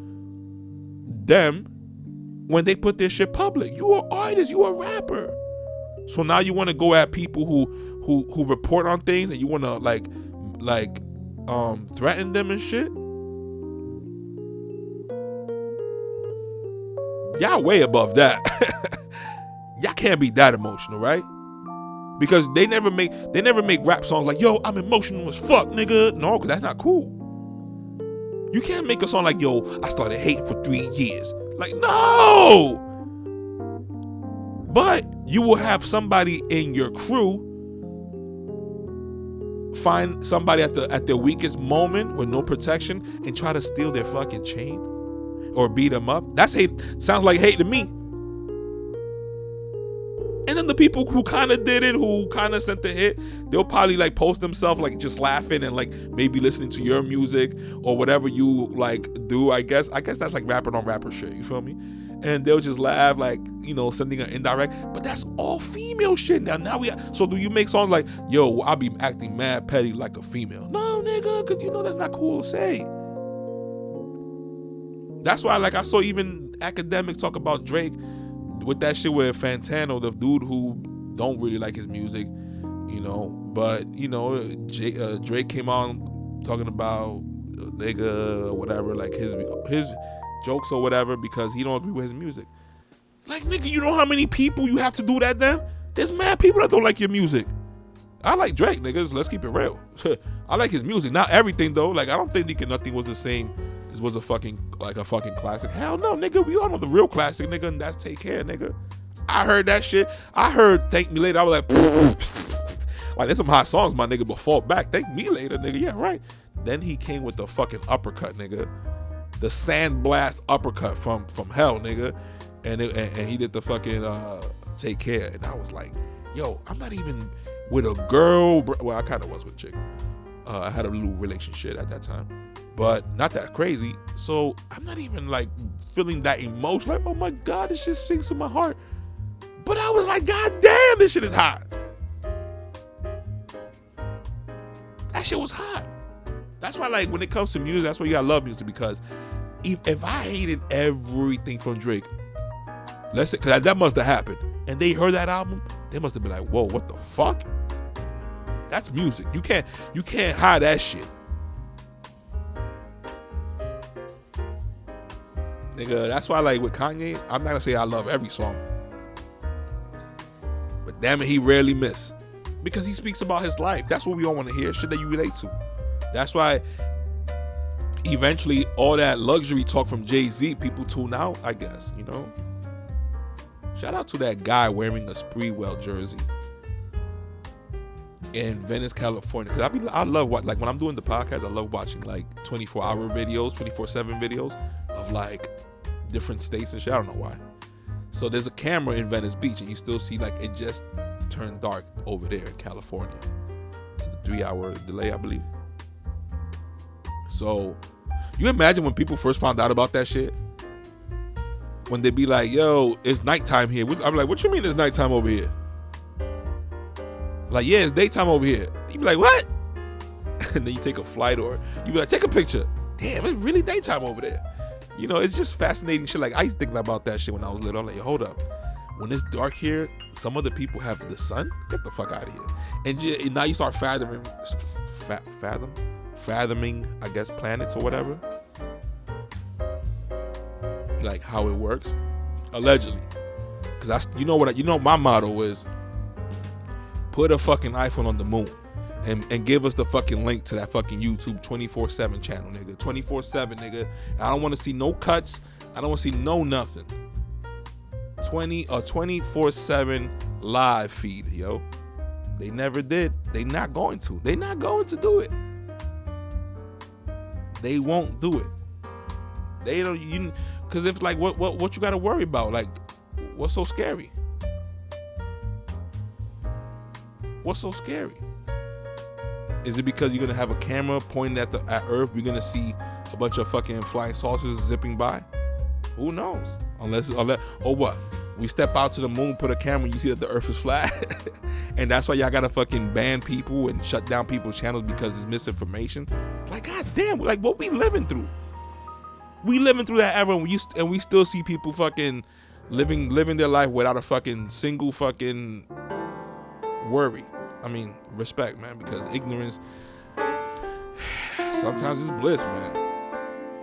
them when they put their shit public. You are artist, you are rapper. So now you want to go at people who report on things, and you want to like threaten them and shit. Y'all way above that. Y'all can't be that emotional, right? Because they never make rap songs like, yo, I'm emotional as fuck, nigga. No, because that's not cool. You can't make a song like, yo, I started hating for 3 years. Like, no. But you will have somebody in your crew find somebody at their weakest moment with no protection and try to steal their fucking chain or beat them up. That's hate. Sounds like hate to me. And then the people who kind of did it, who kind of sent the hit, they'll probably like post themselves like just laughing and like maybe listening to your music or whatever you like do. I guess that's like rapping on rapper shit. You feel me? And they'll just laugh, like, you know, sending an indirect. But that's all female shit now. So do you make songs like, yo, I'll be acting mad petty like a female? No, nigga, because you know that's not cool to say. That's why, like, I saw even academics talk about Drake with that shit with Fantano, the dude who don't really like his music, you know. But, you know, Drake came on talking about nigga or whatever, like his jokes or whatever, because he don't agree with his music. Like, nigga, you know how many people you have to do that then? There's mad people that don't like your music. I like Drake, niggas. Let's keep it real. I like his music. Not everything, though. Like, I don't think Nothing was the same. This was a fucking classic. Hell no, nigga. We all know the real classic, nigga, and that's Take Care, nigga. I heard that shit. I heard Thank Me Later. I was like, like, there's some hot songs, my nigga, but Fall Back. Thank Me Later, nigga. Yeah, right. Then he came with the fucking uppercut, nigga. The sandblast uppercut from hell, nigga. And he did the fucking Take Care. And I was like, yo, I'm not even with a girl. Well, I kind of was with a chick. I had a little relationship at that time, but not that crazy. So I'm not even like feeling that emotion. Like, oh my God, this shit sings to my heart. But I was like, God damn, this shit is hot. That shit was hot. That's why, like, when it comes to music, that's why you gotta love music, because if I hated everything from Drake, let's say, because that must have happened, and they heard that album, they must have been like, whoa, what the fuck? That's music. You can't hide that shit. Nigga, that's why, like, with Kanye, I'm not gonna say I love every song, but damn it, he rarely miss, because he speaks about his life. That's what we all want to hear, shit that you relate to. That's why eventually all that luxury talk from Jay-Z, people tune out, I guess, you know. Shout out to that guy wearing a Spreewell jersey in Venice, California. Because I love what, like, when I'm doing the podcast, I love watching like 24-hour videos, 24/7 videos of like different states and shit. I don't know why. So there's a camera in Venice Beach, and you still see like it just turned dark over there in California. It's a 3-hour delay, I believe. So you imagine when people first found out about that shit, when they be like, yo, it's nighttime here. I'm like, what you mean it's nighttime over here? Like, yeah, it's daytime over here. You be like, what? And then you take a flight, or you be like, take a picture. Damn, it's really daytime over there. You know, it's just fascinating shit. Like, I used to think about that shit when I was little. I'm like, hold up. When it's dark here, some other people have the sun? Get the fuck out of here. And now you start fathoming, I guess, planets or whatever. Like how it works, allegedly. Because you know my motto is, put a fucking iPhone on the moon and give us the fucking link to that fucking YouTube 24/7 channel, nigga. 24/7, nigga. I don't want to see no cuts. I don't want to see no nothing. 24/7 live feed, yo. They never did. They not going to. They not going to do it. They won't do it. They don't. Because if, like, what you got to worry about? Like, what's so scary? What's so scary? Is it because you're gonna have a camera pointing at Earth? We're gonna see a bunch of fucking flying saucers zipping by? Who knows? Unless or what? We step out to the moon, put a camera, you see that the earth is flat. And that's why y'all gotta fucking ban people and shut down people's channels because it's misinformation. Like, goddamn, like what we living through? We living through that era, and we still see people fucking living their life without a fucking single fucking worry. I mean, respect, man, because ignorance sometimes is bliss, man.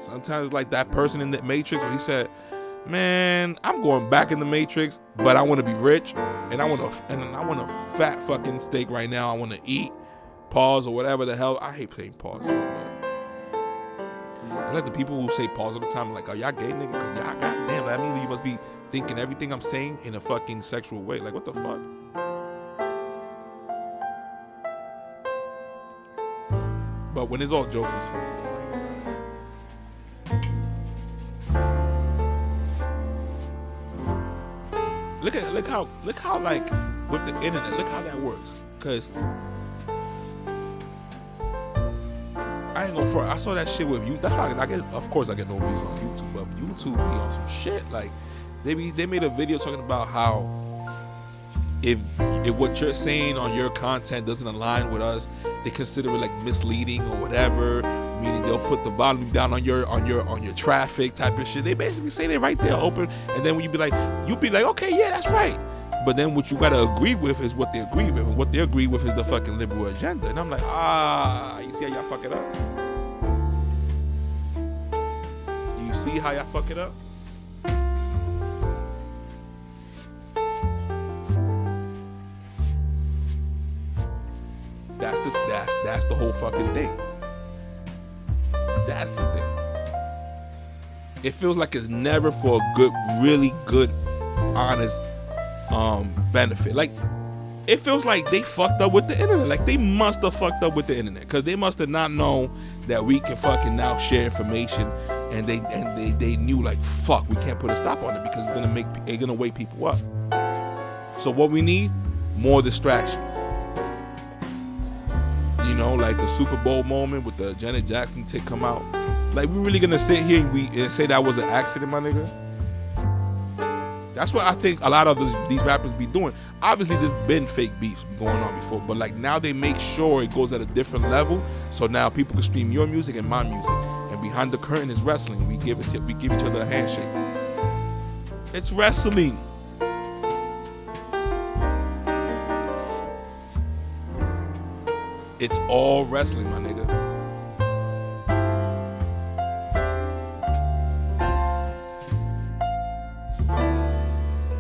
Sometimes like that person in the Matrix where he said, man, I'm going back in the Matrix, but I want to be rich, and I want a fat fucking steak right now. I want to eat, pause, or whatever the hell. I hate saying pause. It's like the people who say pause all the time, like, oh, y'all gay nigga? Cause y'all, goddamn, that means you must be thinking everything I'm saying in a fucking sexual way. Like, what the fuck? But when it's all jokes, it's fun. Look how like with the internet, look how that works. Cause I ain't gonna front. I saw that shit with you. That's why of course I get no views on YouTube, but YouTube be on some shit. Like they made a video talking about how if what you're saying on your content doesn't align with us, they consider it like misleading or whatever. Meaning they'll put the volume down on your traffic type of shit. They basically say they right there open, and then when you'll be like, okay, yeah, that's right. But then what you gotta agree with is what they agree with, and what they agree with is the fucking liberal agenda. And I'm like, you see how y'all fuck it up? You see how y'all fuck it up? That's the whole fucking thing. That's the thing. It feels like it's never for a good, really good, honest benefit. Like, it feels like they fucked up with the internet. Like, they must have fucked up with the internet, because they must have not known that we can fucking now share information, and they knew, like, fuck, we can't put a stop on it because it's gonna wake people up. So what we need, more distractions. You know, like the Super Bowl moment with the Janet Jackson tick come out. Like, we really gonna sit here and say that was an accident, my nigga? That's what I think a lot of these rappers be doing. Obviously, there's been fake beefs going on before, but like now they make sure it goes at a different level, so now people can stream your music and my music. And behind the curtain is wrestling. We give each other a handshake. It's wrestling. It's all wrestling, my nigga.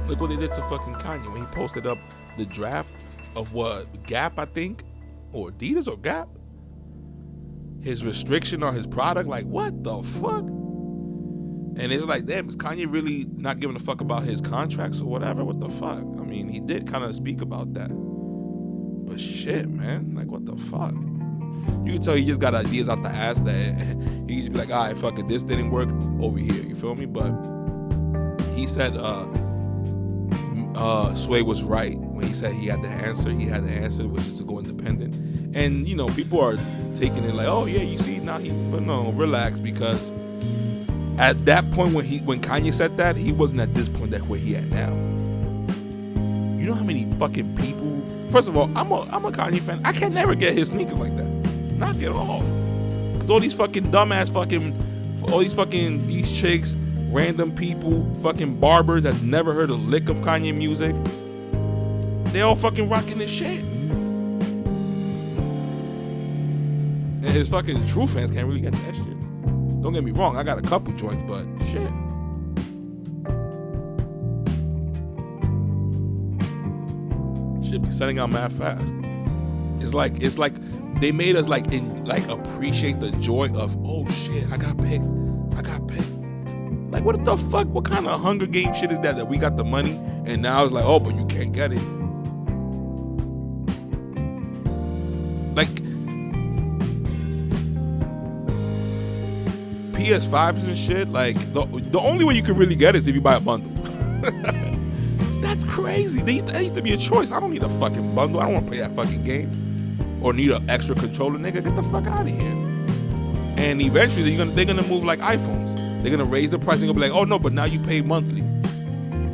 Look what they did to fucking Kanye when he posted up the draft of what, Gap, I think, or Adidas or Gap. His restriction on his product, like, what the fuck? And it's like, damn, is Kanye really not giving a fuck about his contracts or whatever? What the fuck? I mean, he did kind of speak about that. But shit, man, like, what the fuck? You can tell he just got ideas out the ass that he just be like, all right, fuck it, this didn't work over here, you feel me? But he said Sway was right when he said he had the answer, which is to go independent. And, you know, people are taking it like, oh yeah, you see, but no, relax, because at that point when Kanye said that, he wasn't at this point that where he at now. You know how many fucking people, first of all, I'm a Kanye fan. I can never get his sneakers like that. Knock it off. Because all these fucking dumbass these chicks, random people, fucking barbers that never heard a lick of Kanye music, they all fucking rocking this shit. And his fucking true fans can't really get that shit. Don't get me wrong, I got a couple joints, but shit. Shit be selling out mad fast. It's like they made us like appreciate the joy of, oh shit, I got picked. Like, what the fuck? What kind of Hunger Game shit is that we got the money and now it's like, oh, but you can't get it. Like, PS5s and shit, like the only way you can really get it is if you buy a bundle. That's crazy. That used to be a choice. I don't need a fucking bundle. I don't want to play that fucking game or need an extra controller, nigga. Get the fuck out of here. And eventually they're gonna move like iPhones. They're gonna raise the price. They're gonna be like, oh no, but now you pay monthly.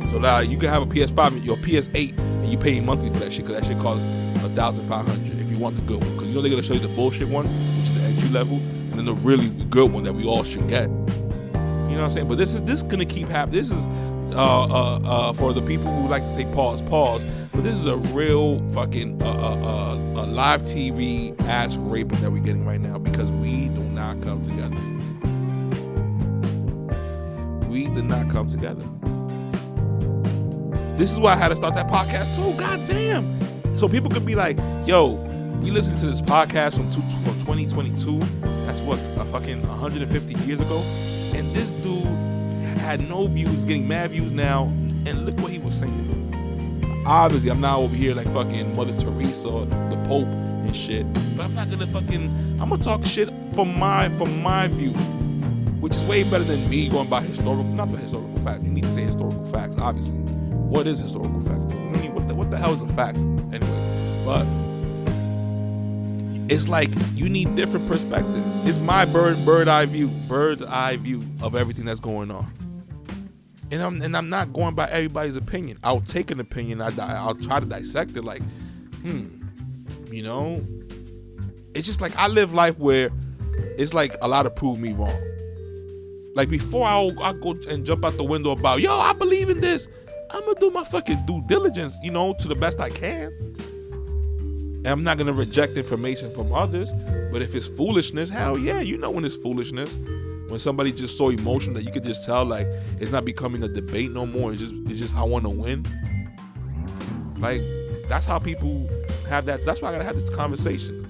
So So now you can have a PS5, your PS8, and you pay monthly for that shit, because that shit costs $1,500 if you want the good one. Because they're gonna show you the bullshit one, which is the entry level, and then the really good one that we all should get. You know what I'm saying? But this gonna keep happening. This is for the people who like to say pause. But this is a real fucking a live TV ass raping that we're getting right now, because we do not come together. We did not come together. This is why I had to start that podcast so goddamn. So people could be like, yo, we listened to this podcast from 2022. That's what, a fucking 150 years ago. And this dude had no views, getting mad views now. And look what he was saying. Obviously, I'm not over here like fucking Mother Teresa or the Pope and shit. But I'm not gonna I'm gonna talk shit from my view, which is way better than me going by not the historical facts. You need to say historical facts, obviously. What is historical facts? I mean, what the hell is a fact? Anyways, but it's like you need different perspective. It's my bird's eye view of everything that's going on. And I'm not going by everybody's opinion. I'll take an opinion. I'll try to dissect it. Like, you know, it's just like I live life where it's like a lot to prove me wrong. Like before I'll go and jump out the window about, yo, I believe in this. I'm gonna do my fucking due diligence, you know, to the best I can. And I'm not gonna reject information from others. But if it's foolishness, hell yeah, you know when it's foolishness. When somebody just so emotional that you could just tell, like, it's not becoming a debate no more. It's just I want to win. Like, that's how people have that. That's why I gotta have this conversation.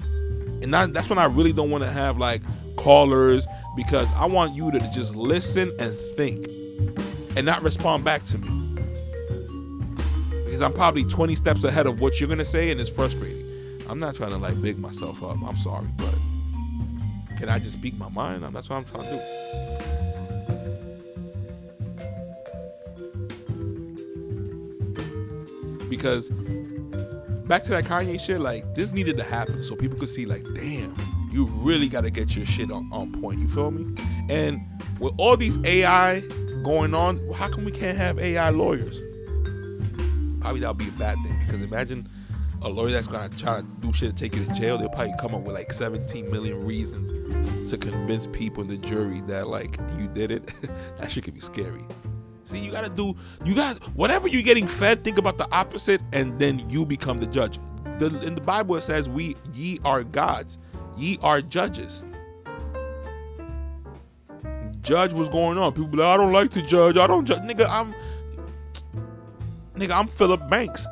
And that's when I really don't want to have like callers, because I want you to just listen and think and not respond back to me. Because I'm probably 20 steps ahead of what you're gonna say, and it's frustrating. I'm not trying to like big myself up. I'm sorry, but can I just speak my mind? That's what I'm trying to do. Because back to that Kanye shit, like this needed to happen so people could see, like, damn, you really got to get your shit on point. You feel me? And with all these AI going on, how come we can't have AI lawyers? Probably that'll be a bad thing, because imagine a lawyer that's gonna try to do shit to take you to jail. They'll probably come up with like 17 million reasons to convince people in the jury that like you did it. That shit could be scary. See, you got whatever you're getting fed, think about the opposite, and then you become the judge. In the Bible it says, ye are gods, ye are judges. Judge what's going on. People be like, I don't like to judge, I don't judge. Nigga, I'm Philip Banks.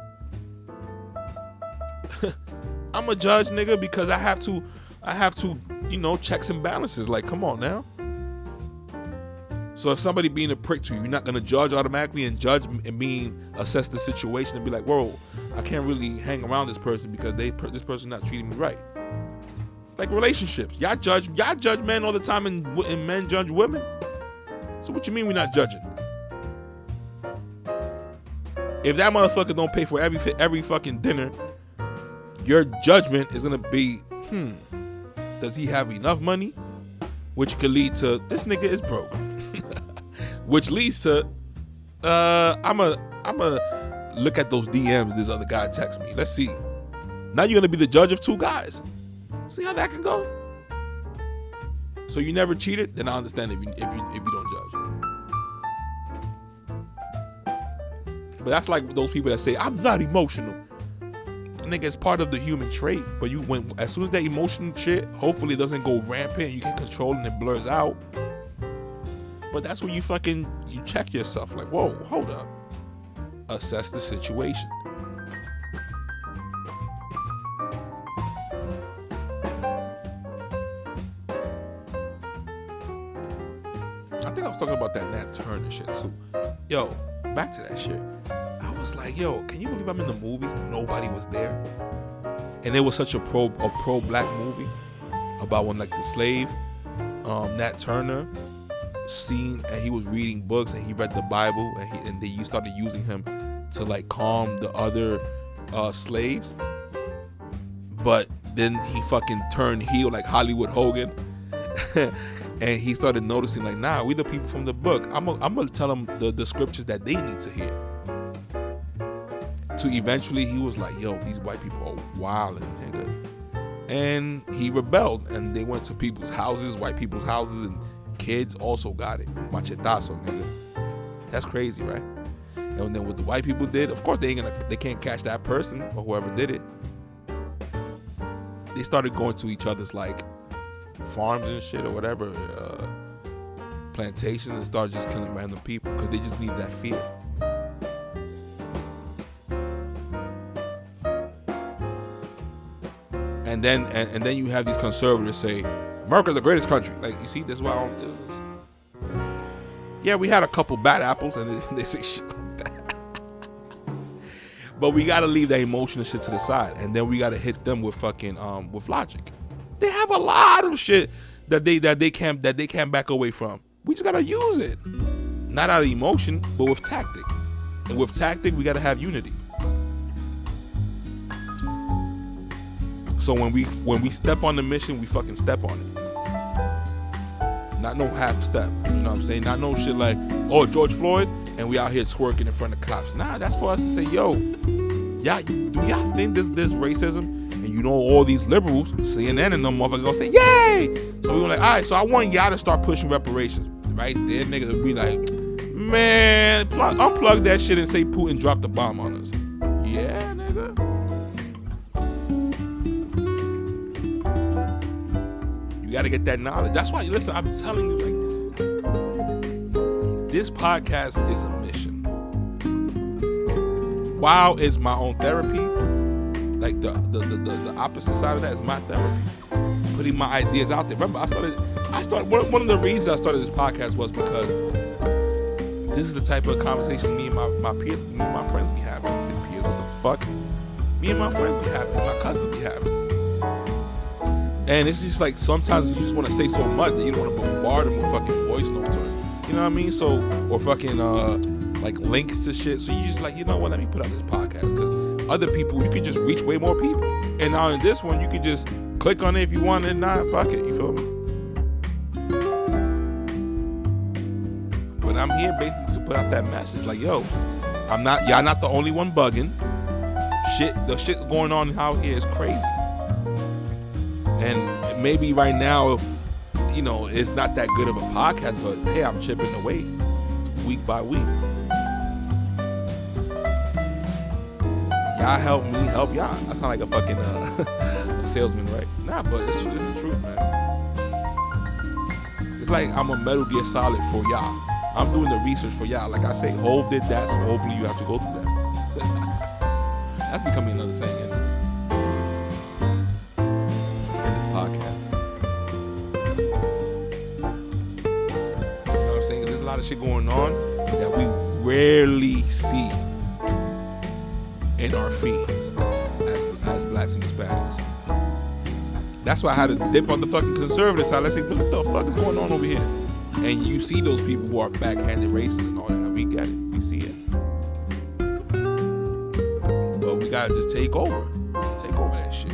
I'm a judge, nigga, because I have to, you know, checks and balances. Like, come on now. So if somebody being a prick to you, you're not gonna judge automatically, and judge and assess the situation and be like, whoa, I can't really hang around this person because this person not treating me right. Like relationships, y'all judge men all the time, and men judge women. So what you mean we're not judging? If that motherfucker don't pay for every fucking dinner, your judgment is gonna be, does he have enough money? Which could lead to, this nigga is broke. Which leads to, I'ma look at those DMs this other guy text me. Let's see. Now you're gonna be the judge of two guys. See how that can go? So you never cheated? Then I understand if you don't judge. But that's like those people that say, I'm not emotional. Nigga, it's part of the human trait. But as soon as that emotion shit, hopefully it doesn't go rampant, you can control it and it blurs out. But that's when you check yourself. Like, whoa, hold up. Assess the situation. I think I was talking about that Nat Turner shit too. Yo, back to that shit. I was like, yo, can you believe I'm in the movies? Nobody was there. And it was such a pro-black movie about when like the slave, Nat Turner, seen, and he was reading books and he read the Bible, and they started using him to like calm the other slaves. But then he fucking turned heel like Hollywood Hogan. And he started noticing like, nah, we the people from the book. I'm gonna tell them the scriptures that they need to hear. to eventually he was like, yo, these white people are wildin', nigga. And he rebelled, and they went to people's houses, white people's houses, and kids also got it. Machetazo, nigga. That's crazy, right? And then what the white people did, of course they can't catch that person or whoever did it. They started going to each other's like farms and shit or whatever, plantations, and started just killing random people because they just need that fear. And then you have these conservatives say America's the greatest country. Like, you see, this is why I don't. Yeah, we had a couple bad apples, and they say shit like that. But we gotta leave that emotional shit to the side, and then we gotta hit them with fucking with logic. They have a lot of shit that they can't back away from. We just gotta use it, not out of emotion, but with tactic. And with tactic, we gotta have unity. So when we step on the mission, we fucking step on it. Not no half step. You know what I'm saying? Not no shit like, oh, George Floyd, and we out here twerking in front of cops. Nah, that's for us to say, yo, y'all, do y'all think this racism? And you know all these liberals, CNN and them motherfuckers gonna say, yay! So we were like, all right, so I want y'all to start pushing reparations. Right there, niggas would be like, man, unplug that shit and say Putin dropped the bomb on us. Yeah, nigga. You gotta get that knowledge. That's why, listen, I'm telling you, like, this podcast is a mission. Wow is my own therapy. Like the opposite side of that is my therapy. Putting my ideas out there. Remember, I started one of the reasons I started this podcast was because this is the type of conversation me and my peers, me and my friends be having. I say, peers, what the fuck? Me and my friends be having, my cousins be having. And it's just like sometimes you just want to say so much that you don't want to bombard them with fucking voice notes, or you know what I mean? So, or fucking like links to shit. So you just like, you know what? Let me put out this podcast, because other people, you can just reach way more people. And now in this one, you can just click on it if you want it. Not fuck it. You feel me? But I'm here basically to put out that message. Like, yo, y'all not the only one bugging. The shit going on out here is crazy. And maybe right now, you know, it's not that good of a podcast, but hey, I'm chipping away week by week. Y'all help me help y'all. I sound like a fucking salesman, right? Nah, but it's the truth, man. It's like I'm a Metal Gear Solid for y'all. I'm doing the research for y'all. Like I say, Hov did that, so hopefully you have to go through that. That's becoming another saying, isn't it? Podcast. You know what I'm saying? There's a lot of shit going on that we rarely see in our feeds as blacks and Hispanics. That's why I had to dip on the fucking conservative side. Let's say, what the fuck is going on over here? And you see those people who are backhanded racist and all that. We get it. We see it. But we gotta just take over. Take over that shit.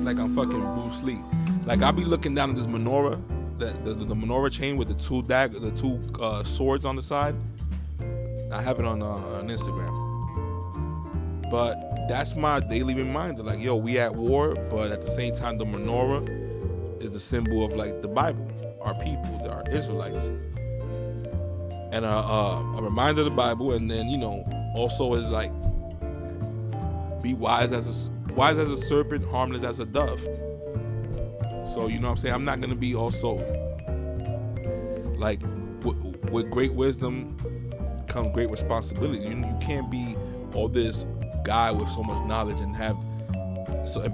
Like I'm fucking Bruce Lee. Like I'll be looking down at this menorah, the menorah chain with the two swords on the side. I have it on Instagram. But that's my daily reminder. Like, yo, we at war, but at the same time, the menorah is the symbol of like the Bible, our people, our Israelites, and a reminder of the Bible. And then, you know, also is like, be wise as a serpent, harmless as a dove. So, you know what I'm saying? I'm not going to be also, like, with great wisdom comes great responsibility. You can't be all this guy with so much knowledge and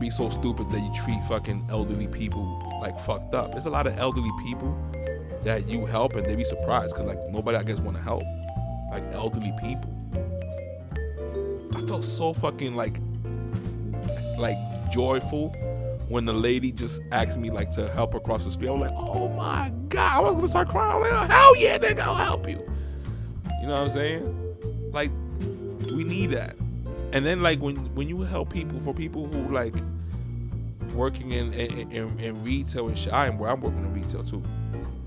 be so stupid that you treat fucking elderly people like fucked up. There's a lot of elderly people that you help and they be surprised because, like, nobody, I guess, want to help. Like, elderly people. I felt so fucking, like joyful when the lady just asked me like to help her cross the street. I was like, oh my God, I was gonna start crying. I was like, hell yeah, nigga, I'll help you. You know what I'm saying? Like, we need that. And then like when you help people, for people who like working in retail and shit, I'm working in retail too.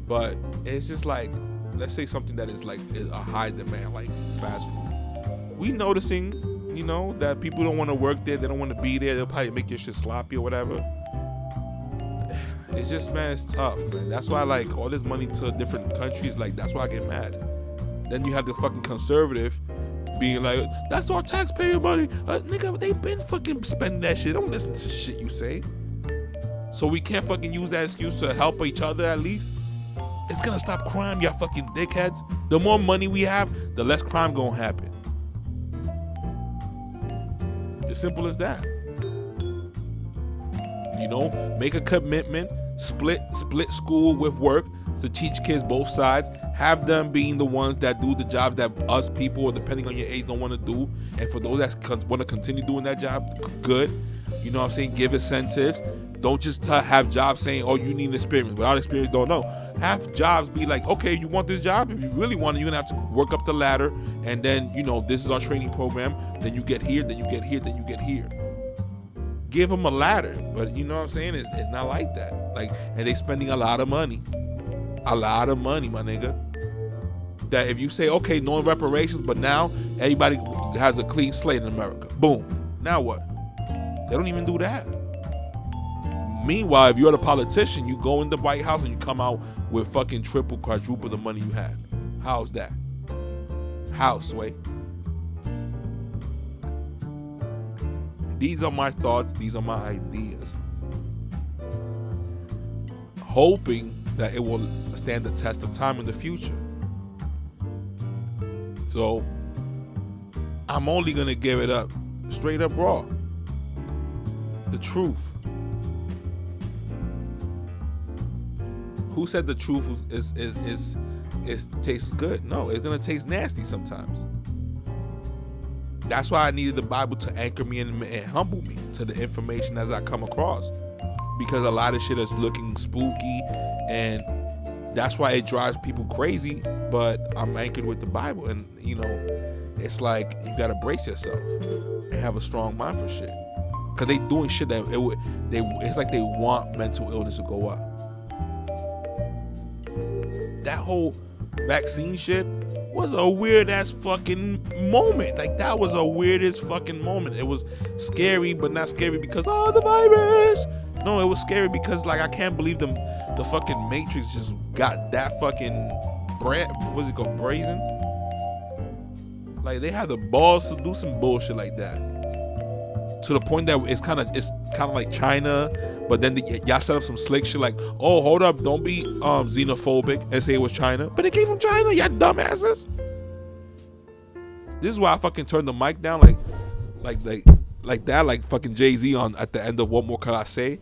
But it's just like, let's say something that is like a high demand, like fast food. We noticing, that people don't want to work there. They don't want to be there. They'll probably make your shit sloppy or whatever. It's just, man, it's tough, man. That's why, like, all this money to different countries, like, that's why I get mad. Then you have the fucking conservative being like, that's our taxpayer money. Nigga, they been fucking spending that shit. Don't listen to shit you say. So we can't fucking use that excuse to help each other at least. It's gonna stop crime, y'all fucking dickheads. The more money we have, the less crime gonna happen. As simple as that. Make a commitment, split school with work to teach kids both sides. Have them being the ones that do the jobs that us people, or depending on your age, don't want to do. And for those that want to continue doing that job, good. You know what I'm saying? Give incentives. Don't just have jobs saying, oh, you need experience. Without experience, don't know. Have jobs be like, okay, you want this job? If you really want it, you're going to have to work up the ladder. And then, this is our training program. Then you get here, then you get here, then you get here. Give them a ladder. But you know what I'm saying? It's not like that. And they spending a lot of money. A lot of money, my nigga. That if you say, okay, no reparations, but now everybody has a clean slate in America. Boom. Now what? They don't even do that. Meanwhile, if you're the politician, you go in the White House and you come out with fucking triple, quadruple the money you have. How's that? How, Sway? These are my thoughts. These are my ideas. Hoping that it will stand the test of time in the future. So, I'm only going to give it up straight up raw. The truth. Who said the truth is tastes good? No, it's gonna taste nasty sometimes. That's why I needed the Bible to anchor me and humble me to the information as I come across, because a lot of shit is looking spooky, and that's why it drives people crazy. But I'm anchored with the Bible, and it's like you gotta brace yourself and have a strong mind for shit, because they doing shit that it's like they want mental illness to go up. That whole vaccine shit was a weird ass fucking moment. That was a weirdest fucking moment. It was scary, but not scary because the virus. No, it was scary because I can't believe the fucking Matrix just got that fucking what's it called, brazen? They had the balls to do some bullshit like that. To the point that it's kind of like China. But then y'all set up some slick shit like, oh, hold up, don't be xenophobic and say it was China. But it came from China, y'all dumbasses. This is why I fucking turned the mic down like that, like fucking Jay-Z at the end of What More Could I Say?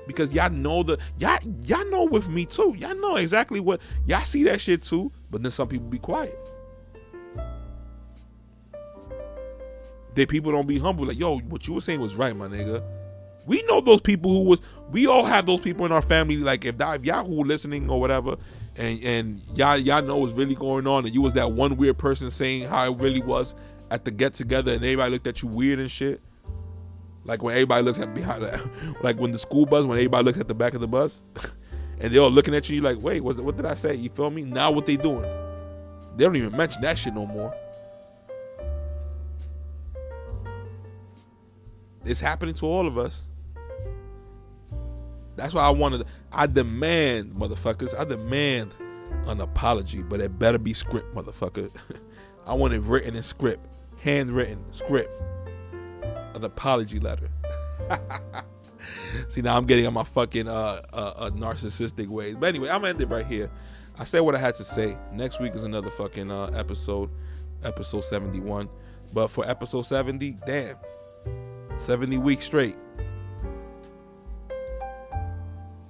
Because y'all know y'all know with me too. Y'all know exactly what, y'all see that shit too, but then some people be quiet. People don't be humble. Like, yo, what you were saying was right, my nigga. We know those people we all have those people in our family. Like if y'all who listening or whatever, and y'all know what's really going on, and you was that one weird person saying how it really was at the get together, and everybody looked at you weird and shit. Like when everybody looks at behind, like when the school bus, when everybody looks at the back of the bus, and they're all looking at you, you're like, wait, what did I say? You feel me? Now what they doing? They don't even mention that shit no more. It's happening to all of us. That's why I demand, motherfuckers, I demand an apology, but it better be script, motherfucker. I want it written in script, handwritten script, an apology letter. See, now I'm getting on my fucking narcissistic ways. But anyway, I'm gonna end it right here. I said what I had to say. Next week is another fucking episode 71. But for episode 70, damn, 70 weeks straight.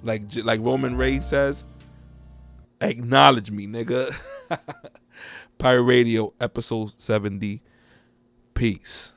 Like Roman Reigns says, acknowledge me, nigga. Pirate Radio, episode 70. Peace.